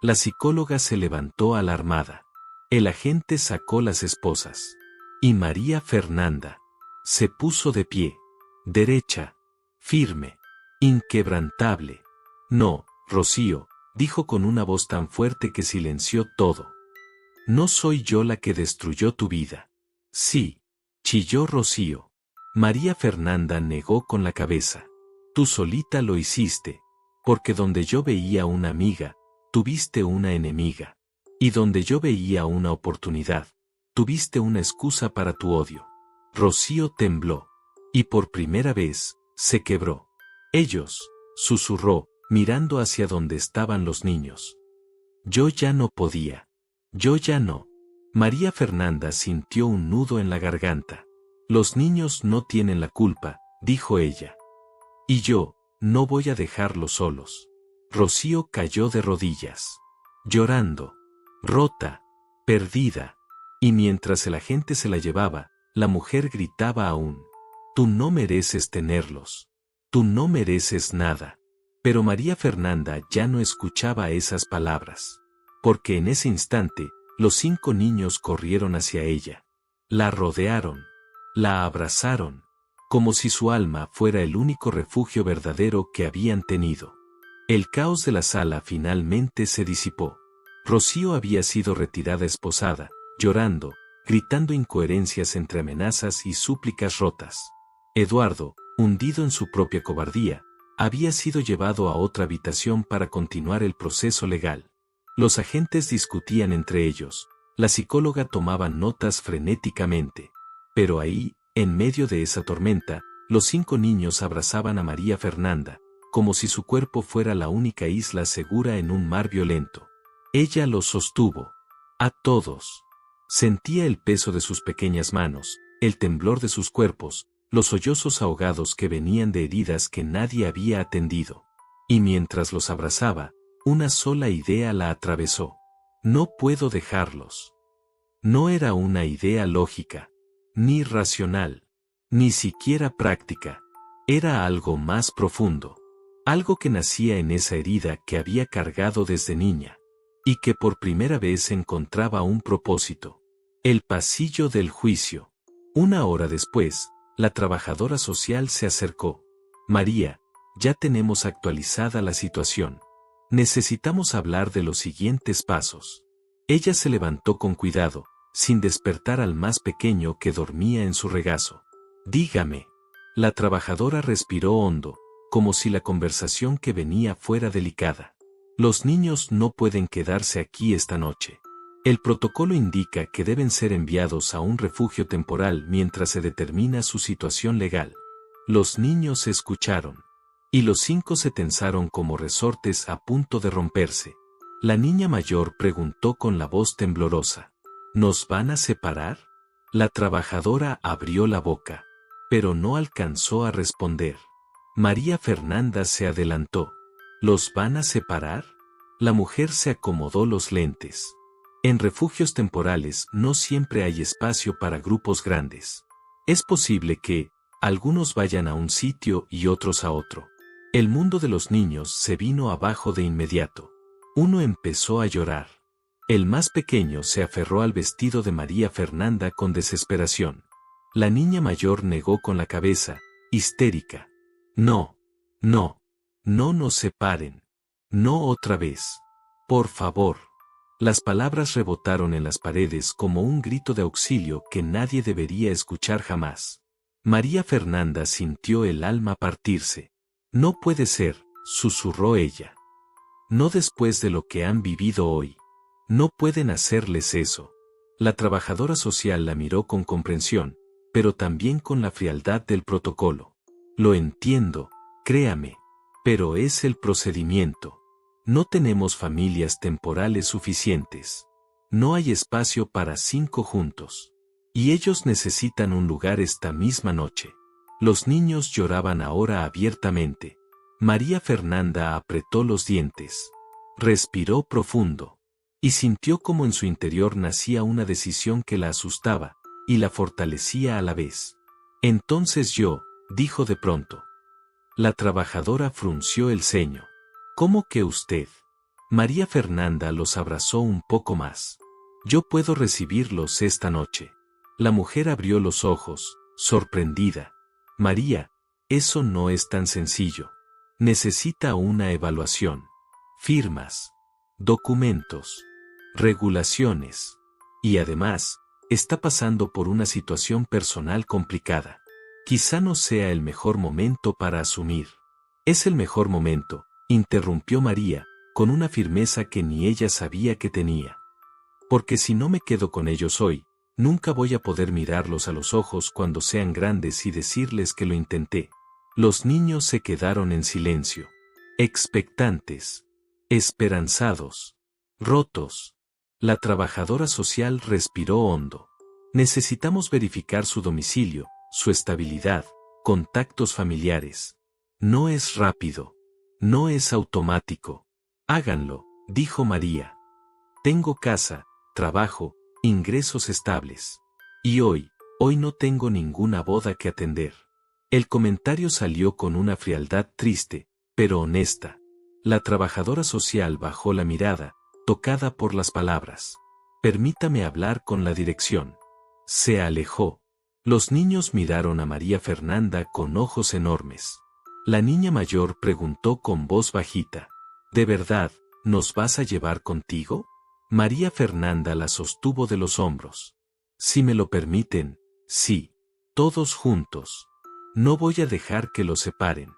La psicóloga se levantó alarmada. El agente sacó las esposas. Y María Fernanda se puso de pie, derecha, firme, inquebrantable. No, Rocío, dijo con una voz tan fuerte que silenció todo. No soy yo la que destruyó tu vida. Sí, chilló Rocío. María Fernanda negó con la cabeza. Tú solita lo hiciste, porque donde yo veía una amiga, tuviste una enemiga. Y donde yo veía una oportunidad, tuviste una excusa para tu odio. Rocío tembló. Y por primera vez, se quebró. Ellos, susurró, mirando hacia donde estaban los niños. Yo ya no podía. Yo ya no. María Fernanda sintió un nudo en la garganta. Los niños no tienen la culpa, dijo ella. Y yo, no voy a dejarlos solos. Rocío cayó de rodillas. Llorando. Rota. Perdida. Y mientras el agente se la llevaba, la mujer gritaba aún. Tú no mereces tenerlos. Tú no mereces nada. Pero María Fernanda ya no escuchaba esas palabras. Porque en ese instante, los 5 niños corrieron hacia ella. La rodearon. La abrazaron. Como si su alma fuera el único refugio verdadero que habían tenido. El caos de la sala finalmente se disipó. Rocío había sido retirada esposada, llorando, gritando incoherencias entre amenazas y súplicas rotas. Eduardo, hundido en su propia cobardía, había sido llevado a otra habitación para continuar el proceso legal. Los agentes discutían entre ellos, la psicóloga tomaba notas frenéticamente. Pero ahí, en medio de esa tormenta, los 5 niños abrazaban a María Fernanda, como si su cuerpo fuera la única isla segura en un mar violento. Ella los sostuvo. A todos. Sentía el peso de sus pequeñas manos, el temblor de sus cuerpos, los sollozos ahogados que venían de heridas que nadie había atendido. Y mientras los abrazaba, una sola idea la atravesó. No puedo dejarlos. No era una idea lógica, ni racional, ni siquiera práctica. Era algo más profundo. Algo que nacía en esa herida que había cargado desde niña. Y que por primera vez encontraba un propósito. El pasillo del juicio. 1 hora después, la trabajadora social se acercó. María, ya tenemos actualizada la situación. Necesitamos hablar de los siguientes pasos. Ella se levantó con cuidado, sin despertar al más pequeño que dormía en su regazo. Dígame. La trabajadora respiró hondo, como si la conversación que venía fuera delicada. Los niños no pueden quedarse aquí esta noche. El protocolo indica que deben ser enviados a un refugio temporal mientras se determina su situación legal. Los niños escucharon. Y los 5 se tensaron como resortes a punto de romperse. La niña mayor preguntó con la voz temblorosa. ¿Nos van a separar? La trabajadora abrió la boca, pero no alcanzó a responder. María Fernanda se adelantó. ¿Los van a separar? La mujer se acomodó los lentes. En refugios temporales no siempre hay espacio para grupos grandes. Es posible que algunos vayan a un sitio y otros a otro. El mundo de los niños se vino abajo de inmediato. Uno empezó a llorar. El más pequeño se aferró al vestido de María Fernanda con desesperación. La niña mayor negó con la cabeza, histérica. No, no, no nos separen. No otra vez. Por favor. Las palabras rebotaron en las paredes como un grito de auxilio que nadie debería escuchar jamás. María Fernanda sintió el alma partirse. No puede ser, susurró ella. No después de lo que han vivido hoy. No pueden hacerles eso. La trabajadora social la miró con comprensión, pero también con la frialdad del protocolo. Lo entiendo, créame. Pero es el procedimiento. No tenemos familias temporales suficientes. No hay espacio para 5 juntos. Y ellos necesitan un lugar esta misma noche. Los niños lloraban ahora abiertamente. María Fernanda apretó los dientes. Respiró profundo. Y sintió como en su interior nacía una decisión que la asustaba, y la fortalecía a la vez. Entonces yo, dijo de pronto. La trabajadora frunció el ceño. ¿Cómo que usted? María Fernanda los abrazó un poco más. Yo puedo recibirlos esta noche. La mujer abrió los ojos, sorprendida. María, eso no es tan sencillo. Necesita una evaluación. Firmas. Documentos. Regulaciones. Y además, está pasando por una situación personal complicada. Quizá no sea el mejor momento para asumir. Es el mejor momento, interrumpió María, con una firmeza que ni ella sabía que tenía. Porque si no me quedo con ellos hoy, nunca voy a poder mirarlos a los ojos cuando sean grandes y decirles que lo intenté. Los niños se quedaron en silencio. Expectantes. Esperanzados. Rotos. La trabajadora social respiró hondo. Necesitamos verificar su domicilio, su estabilidad, contactos familiares. No es rápido. No es automático. Háganlo, dijo María. Tengo casa, trabajo, ingresos estables. Y hoy no tengo ninguna boda que atender. El comentario salió con una frialdad triste, pero honesta. La trabajadora social bajó la mirada, tocada por las palabras. Permítame hablar con la dirección. Se alejó. Los niños miraron a María Fernanda con ojos enormes. La niña mayor preguntó con voz bajita. ¿De verdad, nos vas a llevar contigo? María Fernanda la sostuvo de los hombros. Si me lo permiten, sí. Todos juntos. No voy a dejar que los separen.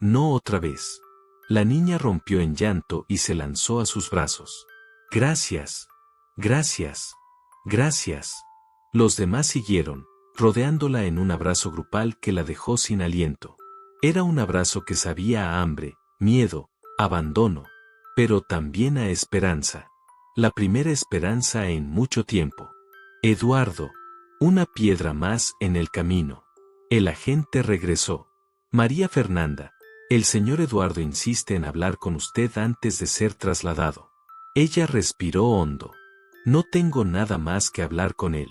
No otra vez. La niña rompió en llanto y se lanzó a sus brazos. Gracias. Gracias. Gracias. Los demás siguieron, rodeándola en un abrazo grupal que la dejó sin aliento. Era un abrazo que sabía a hambre, miedo, abandono, pero también a esperanza. La primera esperanza en mucho tiempo. Eduardo. Una piedra más en el camino. El agente regresó. María Fernanda, el señor Eduardo insiste en hablar con usted antes de ser trasladado. Ella respiró hondo. No tengo nada más que hablar con él.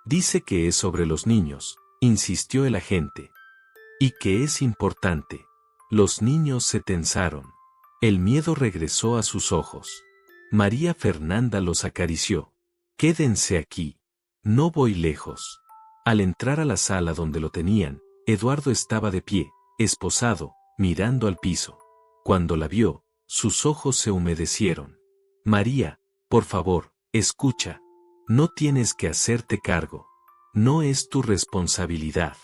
Dice que es sobre los niños, insistió el agente. Y que es importante. Los niños se tensaron. El miedo regresó a sus ojos. María Fernanda los acarició. Quédense aquí. No voy lejos. Al entrar a la sala donde lo tenían, Eduardo estaba de pie, esposado, mirando al piso. Cuando la vio, sus ojos se humedecieron. María, por favor, escucha. No tienes que hacerte cargo. No es tu responsabilidad.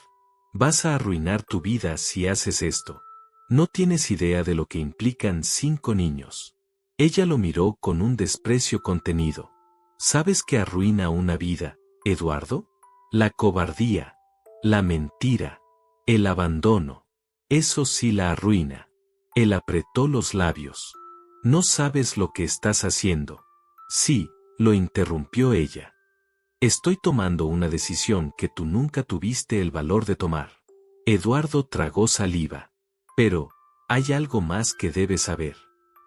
Vas a arruinar tu vida si haces esto. No tienes idea de lo que implican 5 niños. Ella lo miró con un desprecio contenido. ¿Sabes qué arruina una vida, Eduardo? La cobardía, la mentira, el abandono. Eso sí la arruina. Él apretó los labios. No sabes lo que estás haciendo. Sí, lo interrumpió ella. Estoy tomando una decisión que tú nunca tuviste el valor de tomar. Eduardo tragó saliva. Pero, hay algo más que debes saber.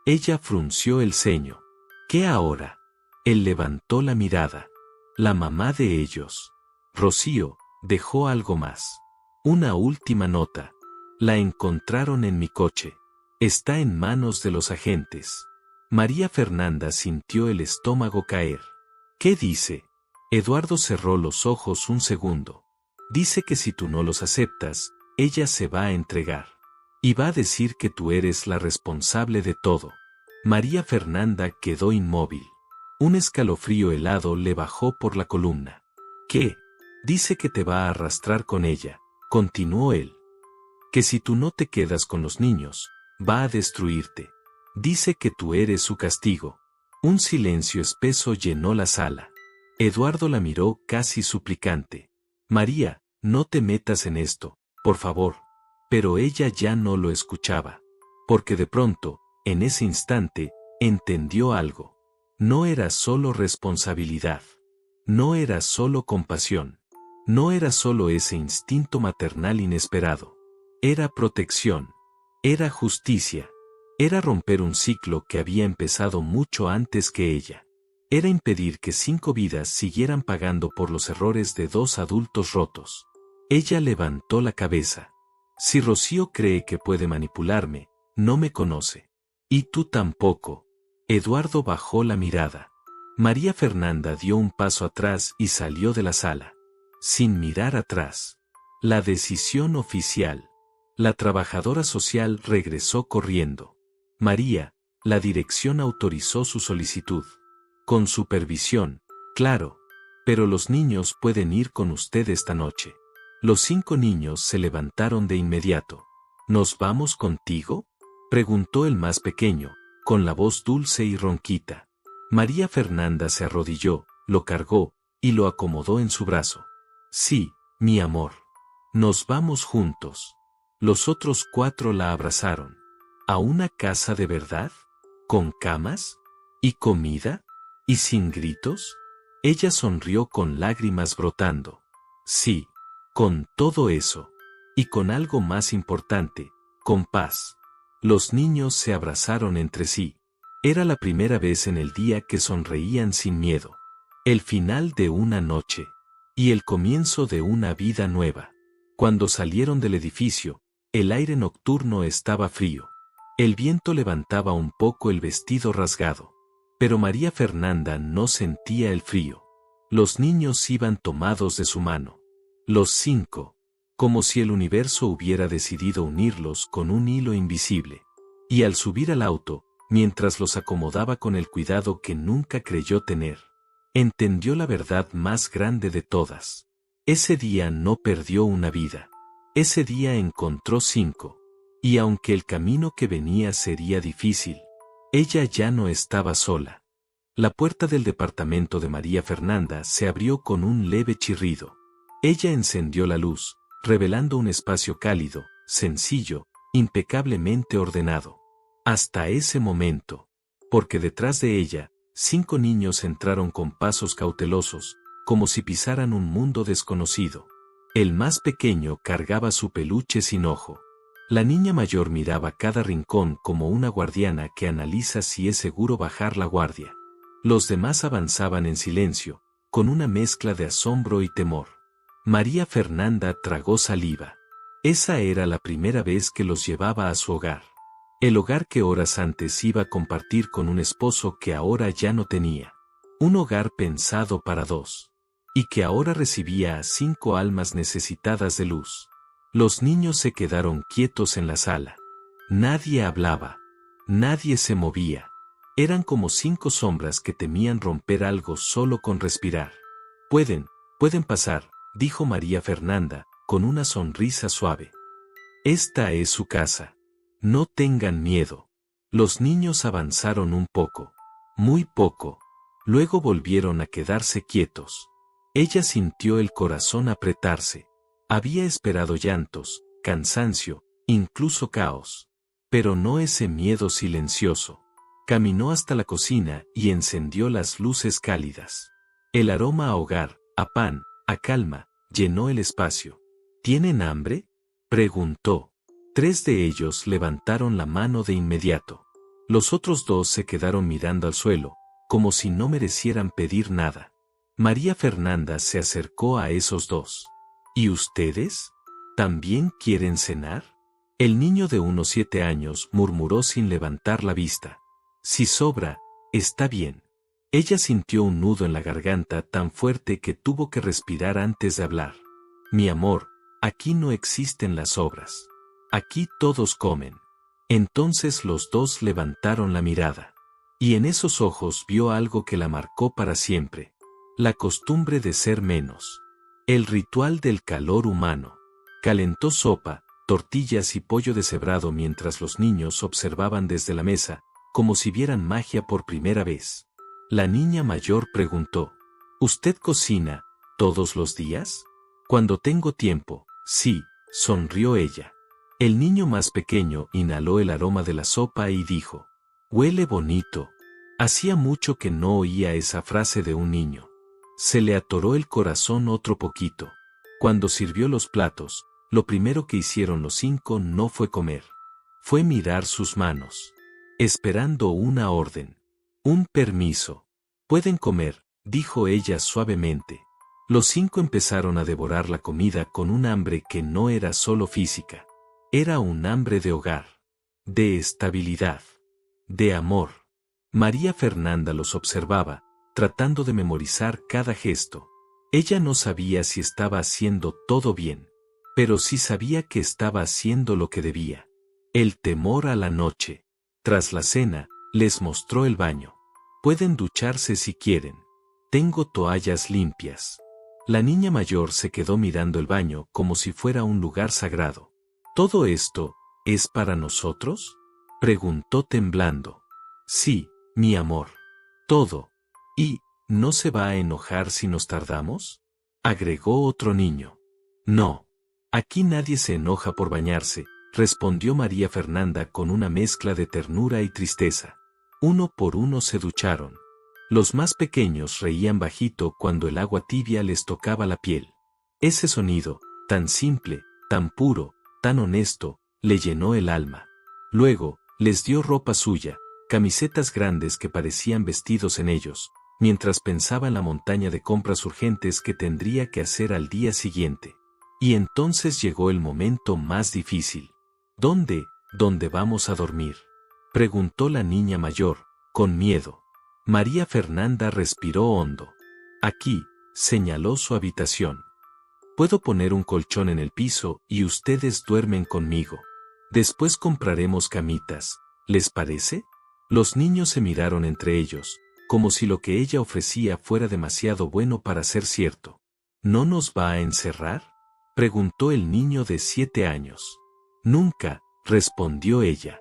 Ella frunció el ceño. ¿Qué ahora? Él levantó la mirada. La mamá de ellos. Rocío, dejó algo más. Una última nota. La encontraron en mi coche. Está en manos de los agentes. María Fernanda sintió el estómago caer. ¿Qué dice? Eduardo cerró los ojos un segundo. Dice que si tú no los aceptas, ella se va a entregar. Y va a decir que tú eres la responsable de todo. María Fernanda quedó inmóvil. Un escalofrío helado le bajó por la columna. ¿Qué? Dice que te va a arrastrar con ella, continuó él. Que si tú no te quedas con los niños, va a destruirte. Dice que tú eres su castigo. Un silencio espeso llenó la sala. Eduardo la miró casi suplicante. María, no te metas en esto, por favor. Pero ella ya no lo escuchaba. Porque de pronto, en ese instante, entendió algo. No era solo responsabilidad. No era solo compasión. No era solo ese instinto maternal inesperado. Era protección. Era justicia. Era romper un ciclo que había empezado mucho antes que ella. Era impedir que 5 vidas siguieran pagando por los errores de 2 adultos rotos. Ella levantó la cabeza. Si Rocío cree que puede manipularme, no me conoce. Y tú tampoco. Eduardo bajó la mirada. María Fernanda dio un paso atrás y salió de la sala. Sin mirar atrás. La decisión oficial. La trabajadora social regresó corriendo. María, la dirección autorizó su solicitud. Con supervisión, claro. Pero los niños pueden ir con usted esta noche. Los 5 niños se levantaron de inmediato. ¿Nos vamos contigo?, preguntó el más pequeño, con la voz dulce y ronquita. María Fernanda se arrodilló, lo cargó, y lo acomodó en su brazo. Sí, mi amor. Nos vamos juntos. Los otros 4 la abrazaron. ¿A una casa de verdad? ¿Con camas? ¿Y comida? ¿Y sin gritos? Ella sonrió con lágrimas brotando. Sí. Con todo eso. Y con algo más importante, con paz. Los niños se abrazaron entre sí. Era la primera vez en el día que sonreían sin miedo. El final de una noche. Y el comienzo de una vida nueva. Cuando salieron del edificio, el aire nocturno estaba frío. El viento levantaba un poco el vestido rasgado. Pero María Fernanda no sentía el frío. Los niños iban tomados de su mano. Los 5, como si el universo hubiera decidido unirlos con un hilo invisible. Y al subir al auto, mientras los acomodaba con el cuidado que nunca creyó tener, entendió la verdad más grande de todas. Ese día no perdió una vida. Ese día encontró 5. Y aunque el camino que venía sería difícil, ella ya no estaba sola. La puerta del departamento de María Fernanda se abrió con un leve chirrido. Ella encendió la luz, revelando un espacio cálido, sencillo, impecablemente ordenado. Hasta ese momento. Porque detrás de ella, 5 niños entraron con pasos cautelosos, como si pisaran un mundo desconocido. El más pequeño cargaba su peluche sin ojo. La niña mayor miraba cada rincón como una guardiana que analiza si es seguro bajar la guardia. Los demás avanzaban en silencio, con una mezcla de asombro y temor. María Fernanda tragó saliva. Esa era la primera vez que los llevaba a su hogar. El hogar que horas antes iba a compartir con un esposo que ahora ya no tenía. Un hogar pensado para 2. Y que ahora recibía a 5 almas necesitadas de luz. Los niños se quedaron quietos en la sala. Nadie hablaba. Nadie se movía. Eran como 5 sombras que temían romper algo solo con respirar. Pueden pasar, dijo María Fernanda, con una sonrisa suave. Esta es su casa. No tengan miedo. Los niños avanzaron un poco. Muy poco. Luego volvieron a quedarse quietos. Ella sintió el corazón apretarse. Había esperado llantos, cansancio, incluso caos. Pero no ese miedo silencioso. Caminó hasta la cocina y encendió las luces cálidas. El aroma a hogar, a pan, a calma, llenó el espacio. ¿Tienen hambre?, preguntó. 3 de ellos levantaron la mano de inmediato. Los otros 2 se quedaron mirando al suelo, como si no merecieran pedir nada. María Fernanda se acercó a esos 2. ¿Y ustedes? ¿También quieren cenar? El niño de unos 7 años murmuró sin levantar la vista. Si sobra, está bien. Ella sintió un nudo en la garganta tan fuerte que tuvo que respirar antes de hablar. Mi amor, aquí no existen las sobras. Aquí todos comen. Entonces los 2 levantaron la mirada. Y en esos ojos vio algo que la marcó para siempre. La costumbre de ser menos. El ritual del calor humano. Calentó sopa, tortillas y pollo deshebrado mientras los niños observaban desde la mesa, como si vieran magia por primera vez. La niña mayor preguntó, ¿usted cocina todos los días? Cuando tengo tiempo, sí, sonrió ella. El niño más pequeño inhaló el aroma de la sopa y dijo, huele bonito. Hacía mucho que no oía esa frase de un niño. Se le atoró el corazón otro poquito. Cuando sirvió los platos, lo primero que hicieron los 5 no fue comer. Fue mirar sus manos. Esperando una orden. Un permiso. Pueden comer, dijo ella suavemente. Los 5 empezaron a devorar la comida con un hambre que no era solo física. Era un hambre de hogar, de estabilidad, de amor. María Fernanda los observaba, tratando de memorizar cada gesto. Ella no sabía si estaba haciendo todo bien, pero sí sabía que estaba haciendo lo que debía. El temor a la noche. Tras la cena, les mostró el baño. Pueden ducharse si quieren. Tengo toallas limpias. La niña mayor se quedó mirando el baño como si fuera un lugar sagrado. ¿Todo esto es para nosotros?, preguntó temblando. Sí, mi amor. Todo. ¿Y no se va a enojar si nos tardamos?, agregó otro niño. No. Aquí nadie se enoja por bañarse, respondió María Fernanda con una mezcla de ternura y tristeza. Uno por uno se ducharon. Los más pequeños reían bajito cuando el agua tibia les tocaba la piel. Ese sonido, tan simple, tan puro, tan honesto, le llenó el alma. Luego, les dio ropa suya, camisetas grandes que parecían vestidos en ellos, mientras pensaba en la montaña de compras urgentes que tendría que hacer al día siguiente. Y entonces llegó el momento más difícil. ¿Dónde vamos a dormir?, preguntó la niña mayor, con miedo. María Fernanda respiró hondo. Aquí, señaló su habitación. Puedo poner un colchón en el piso y ustedes duermen conmigo. Después compraremos camitas, ¿les parece? Los niños se miraron entre ellos, como si lo que ella ofrecía fuera demasiado bueno para ser cierto. ¿No nos va a encerrar?, preguntó el niño de 7 años. Nunca, respondió ella.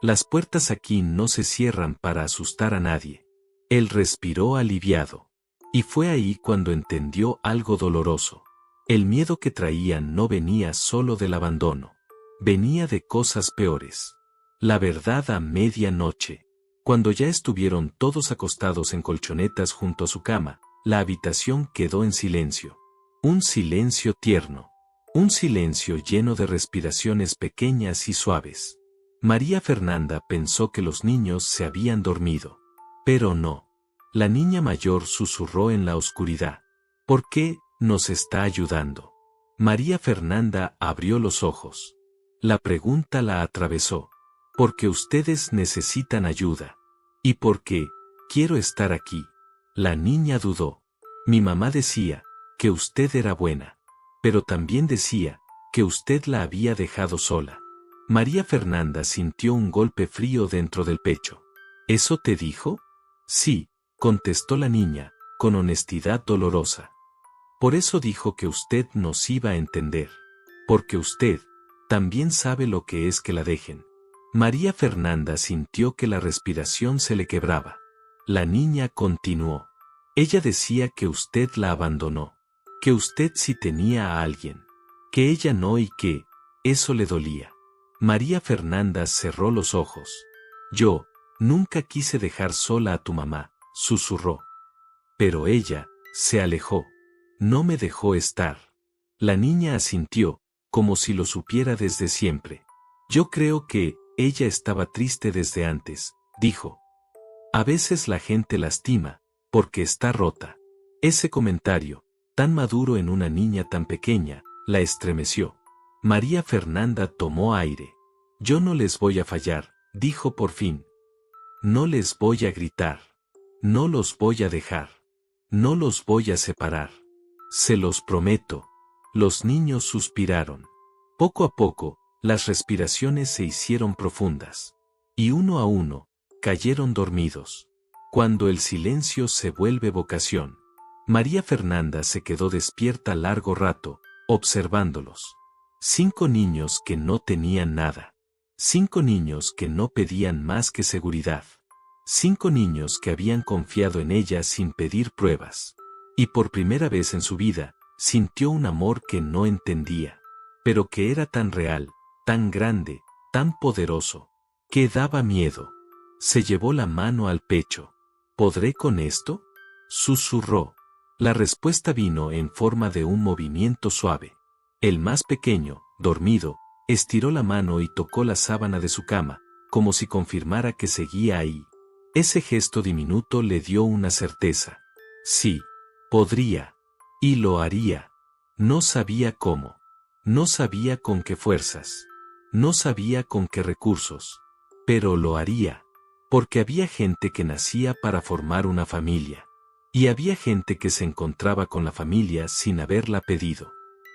Las puertas aquí no se cierran para asustar a nadie. Él respiró aliviado. Y fue ahí cuando entendió algo doloroso. El miedo que traían no venía solo del abandono. Venía de cosas peores. La verdad a medianoche. Cuando ya estuvieron todos acostados en colchonetas junto a su cama, la habitación quedó en silencio. Un silencio tierno. Un silencio lleno de respiraciones pequeñas y suaves. María Fernanda pensó que los niños se habían dormido. Pero no. La niña mayor susurró en la oscuridad. ¿Por qué nos está ayudando? María Fernanda abrió los ojos. La pregunta la atravesó. Porque ustedes necesitan ayuda. ¿Y por qué quiero estar aquí? La niña dudó. Mi mamá decía que usted era buena. Pero también decía que usted la había dejado sola. María Fernanda sintió un golpe frío dentro del pecho. ¿Eso te dijo? Sí, contestó la niña, con honestidad dolorosa. Por eso dijo que usted nos iba a entender. Porque usted también sabe lo que es que la dejen. María Fernanda sintió que la respiración se le quebraba. La niña continuó. Ella decía que usted la abandonó. Que usted sí tenía a alguien. Que ella no y que eso le dolía. María Fernanda cerró los ojos. Yo nunca quise dejar sola a tu mamá, susurró. Pero ella se alejó. No me dejó estar. La niña asintió, como si lo supiera desde siempre. Yo creo que ella estaba triste desde antes, dijo. A veces la gente lastima, porque está rota. Ese comentario, tan maduro en una niña tan pequeña, la estremeció. María Fernanda tomó aire. Yo no les voy a fallar, dijo por fin. No les voy a gritar. No los voy a dejar. No los voy a separar. Se los prometo. Los niños suspiraron. Poco a poco, las respiraciones se hicieron profundas. Y uno a uno, cayeron dormidos. Cuando el silencio se vuelve vocación. María Fernanda se quedó despierta largo rato, observándolos. 5 niños que no tenían nada. 5 niños que no pedían más que seguridad. 5 niños que habían confiado en ella sin pedir pruebas. Y por primera vez en su vida, sintió un amor que no entendía, pero que era tan real, tan grande, tan poderoso, que daba miedo. Se llevó la mano al pecho. ¿Podré con esto?, susurró. La respuesta vino en forma de un movimiento suave. El más pequeño, dormido, estiró la mano y tocó la sábana de su cama, como si confirmara que seguía ahí. Ese gesto diminuto le dio una certeza. Sí, podría. Y lo haría. No sabía cómo. No sabía con qué fuerzas. No sabía con qué recursos. Pero lo haría. Porque había gente que nacía para formar una familia. Y había gente que se encontraba con la familia sin haberla pedido.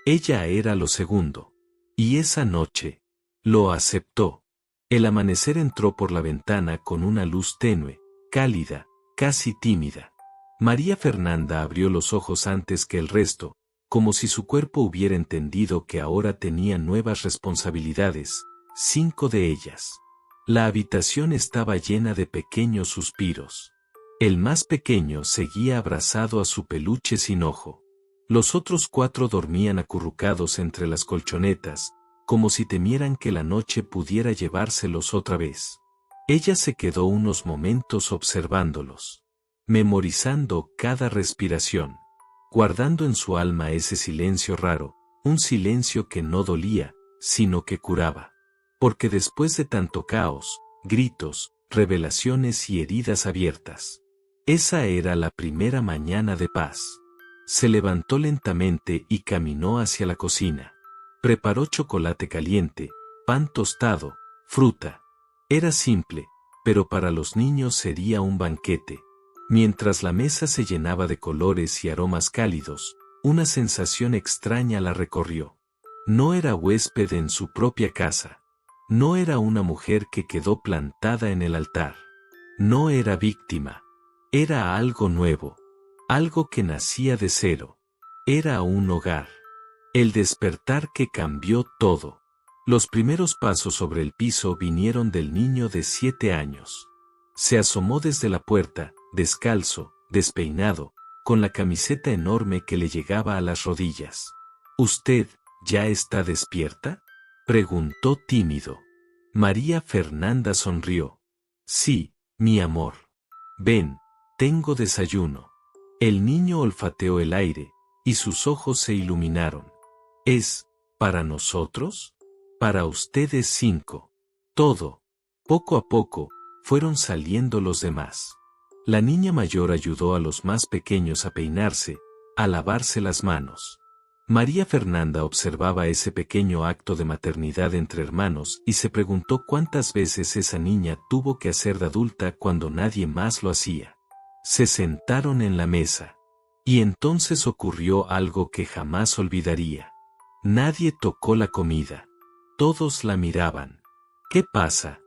Ella era lo segundo. Y esa noche, lo aceptó. El amanecer entró por la ventana con una luz tenue, cálida, casi tímida. María Fernanda abrió los ojos antes que el resto, como si su cuerpo hubiera entendido que ahora tenía nuevas responsabilidades, 5 de ellas. La habitación estaba llena de pequeños suspiros. El más pequeño seguía abrazado a su peluche sin ojo. Los otros 4 dormían acurrucados entre las colchonetas, como si temieran que la noche pudiera llevárselos otra vez. Ella se quedó unos momentos observándolos, memorizando cada respiración, guardando en su alma ese silencio raro, un silencio que no dolía, sino que curaba. Porque después de tanto caos, gritos, revelaciones y heridas abiertas, esa era la primera mañana de paz. Se levantó lentamente y caminó hacia la cocina. Preparó chocolate caliente, pan tostado, fruta. Era simple, pero para los niños sería un banquete. Mientras la mesa se llenaba de colores y aromas cálidos, una sensación extraña la recorrió. No era huésped en su propia casa. No era una mujer que quedó plantada en el altar. No era víctima. Era algo nuevo. Algo que nacía de cero. Era un hogar. El despertar que cambió todo. Los primeros pasos sobre el piso vinieron del niño de 7 años. Se asomó desde la puerta, descalzo, despeinado, con la camiseta enorme que le llegaba a las rodillas. ¿Usted ya está despierta?, preguntó tímido. María Fernanda sonrió. Sí, mi amor. Ven, tengo desayuno. El niño olfateó el aire, y sus ojos se iluminaron. ¿Es para nosotros? Para ustedes 5. Todo. Poco a poco, fueron saliendo los demás. La niña mayor ayudó a los más pequeños a peinarse, a lavarse las manos. María Fernanda observaba ese pequeño acto de maternidad entre hermanos y se preguntó cuántas veces esa niña tuvo que hacer de adulta cuando nadie más lo hacía. Se sentaron en la mesa. Y entonces ocurrió algo que jamás olvidaría. Nadie tocó la comida. Todos la miraban. ¿Qué pasa?,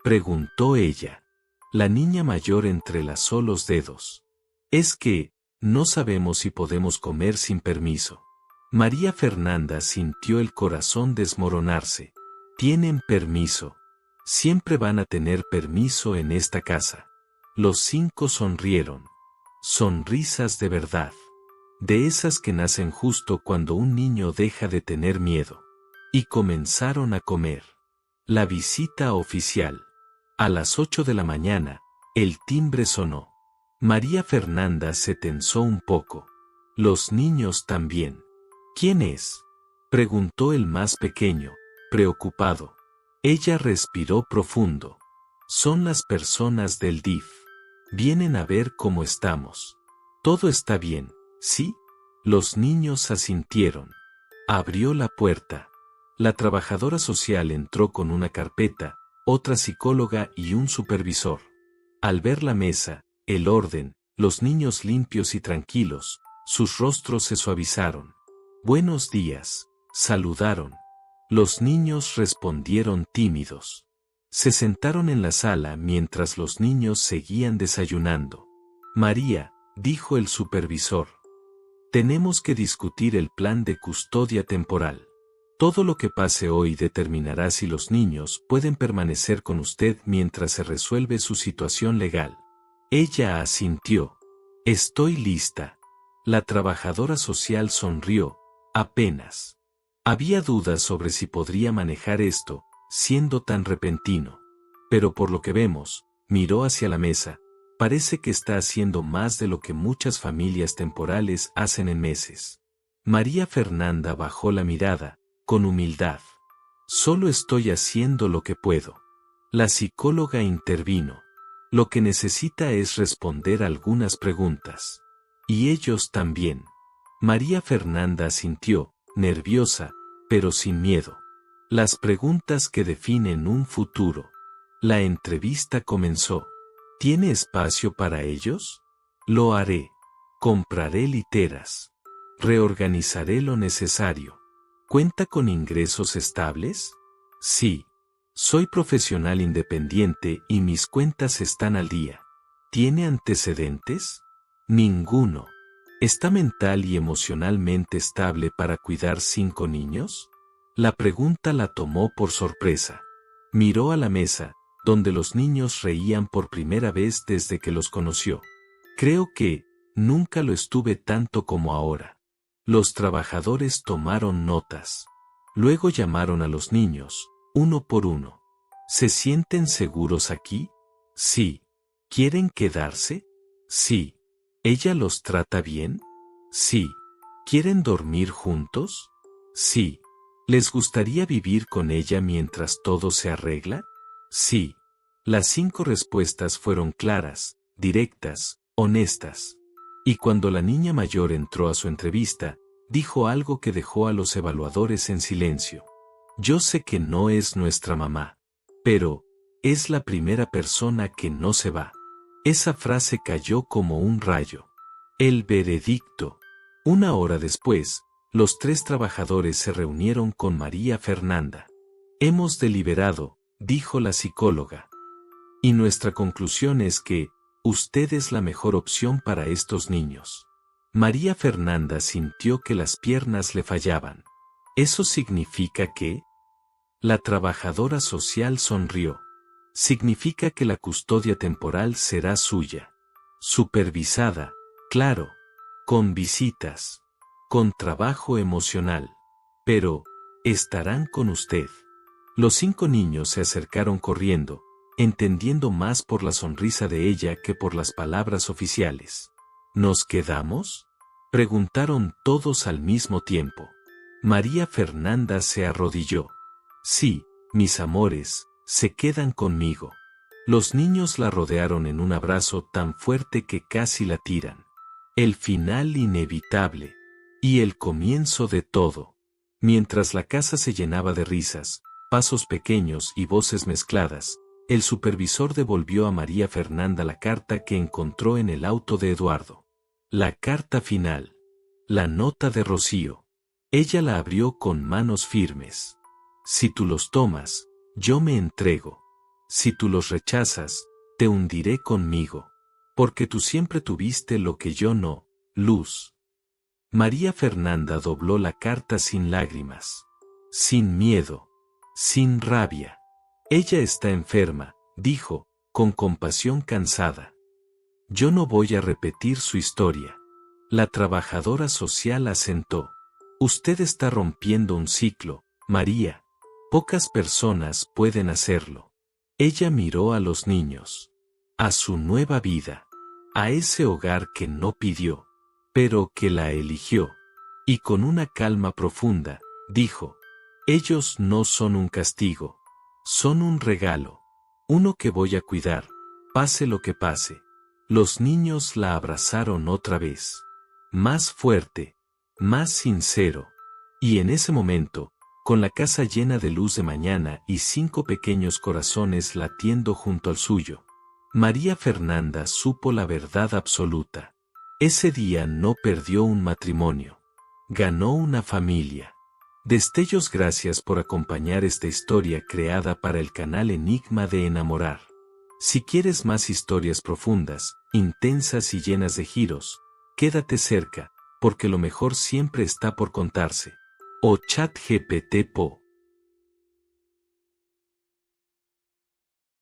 preguntó ella. La niña mayor entrelazó los dedos. Es que, no sabemos si podemos comer sin permiso. María Fernanda sintió el corazón desmoronarse. Tienen permiso. Siempre van a tener permiso en esta casa. Los 5 sonrieron. Sonrisas de verdad. De esas que nacen justo cuando un niño deja de tener miedo. Y comenzaron a comer. La visita oficial. A las 8 de la mañana, el timbre sonó. María Fernanda se tensó un poco. Los niños también. ¿Quién es?, preguntó el más pequeño, preocupado. Ella respiró profundo. Son las personas del DIF. Vienen a ver cómo estamos. Todo está bien, ¿sí? Los niños asintieron. Abrió la puerta. La trabajadora social entró con una carpeta, otra psicóloga y un supervisor. Al ver la mesa, el orden, los niños limpios y tranquilos, sus rostros se suavizaron. Buenos días, saludaron. Los niños respondieron tímidos. Se sentaron en la sala mientras los niños seguían desayunando. María, dijo el supervisor. Tenemos que discutir el plan de custodia temporal. Todo lo que pase hoy determinará si los niños pueden permanecer con usted mientras se resuelve su situación legal. Ella asintió. Estoy lista. La trabajadora social sonrió. Apenas. Había dudas sobre si podría manejar esto, siendo tan repentino. Pero por lo que vemos, miró hacia la mesa, parece que está haciendo más de lo que muchas familias temporales hacen en meses. María Fernanda bajó la mirada, con humildad. Solo estoy haciendo lo que puedo. La psicóloga intervino. Lo que necesita es responder algunas preguntas. Y ellos también. María Fernanda asintió, nerviosa, pero sin miedo. Las preguntas que definen un futuro. La entrevista comenzó. ¿Tiene espacio para ellos? Lo haré. Compraré literas. Reorganizaré lo necesario. ¿Cuenta con ingresos estables? Sí. Soy profesional independiente y mis cuentas están al día. ¿Tiene antecedentes? Ninguno. ¿Está mental y emocionalmente estable para cuidar 5 niños? La pregunta la tomó por sorpresa. Miró a la mesa, donde los niños reían por primera vez desde que los conoció. Creo que nunca lo estuve tanto como ahora. Los trabajadores tomaron notas. Luego llamaron a los niños, uno por uno. ¿Se sienten seguros aquí? Sí. ¿Quieren quedarse? Sí. ¿Ella los trata bien? Sí. ¿Quieren dormir juntos? Sí. ¿Les gustaría vivir con ella mientras todo se arregla? Sí. Las 5 respuestas fueron claras, directas, honestas. Y cuando la niña mayor entró a su entrevista, dijo algo que dejó a los evaluadores en silencio. Yo sé que no es nuestra mamá, pero es la primera persona que no se va. Esa frase cayó como un rayo. El veredicto. 1 hora después, los 3 trabajadores se reunieron con María Fernanda. Hemos deliberado, dijo la psicóloga. Y nuestra conclusión es que, usted es la mejor opción para estos niños. María Fernanda sintió que las piernas le fallaban. ¿Eso significa que? La trabajadora social sonrió. Significa que la custodia temporal será suya. Supervisada, claro. Con visitas. Con trabajo emocional. Pero, estarán con usted. Los 5 niños se acercaron corriendo, entendiendo más por la sonrisa de ella que por las palabras oficiales. ¿Nos quedamos? Preguntaron todos al mismo tiempo. María Fernanda se arrodilló. Sí, mis amores, se quedan conmigo. Los niños la rodearon en un abrazo tan fuerte que casi la tiran. El final inevitable. Y el comienzo de todo. Mientras la casa se llenaba de risas, pasos pequeños y voces mezcladas, el supervisor devolvió a María Fernanda la carta que encontró en el auto de Eduardo. La carta final. La nota de Rocío. Ella la abrió con manos firmes. Si tú los tomas, yo me entrego. Si tú los rechazas, te hundiré conmigo. Porque tú siempre tuviste lo que yo no, Luz. María Fernanda dobló la carta sin lágrimas. Sin miedo. Sin rabia. Ella está enferma, dijo, con compasión cansada. Yo no voy a repetir su historia. La trabajadora social asentó. Usted está rompiendo un ciclo, María. Pocas personas pueden hacerlo. Ella miró a los niños. A su nueva vida. A ese hogar que no pidió, pero que la eligió. Y con una calma profunda, dijo. Ellos no son un castigo. Son un regalo. Uno que voy a cuidar, pase lo que pase. Los niños la abrazaron otra vez. Más fuerte, más sincero. Y en ese momento, con la casa llena de luz de mañana y 5 pequeños corazones latiendo junto al suyo, María Fernanda supo la verdad absoluta. Ese día no perdió un matrimonio. Ganó una familia. Destellos, gracias por acompañar esta historia creada para el canal Enigma de Enamorar. Si quieres más historias profundas, intensas y llenas de giros, quédate cerca, porque lo mejor siempre está por contarse. O ChatGPT Po.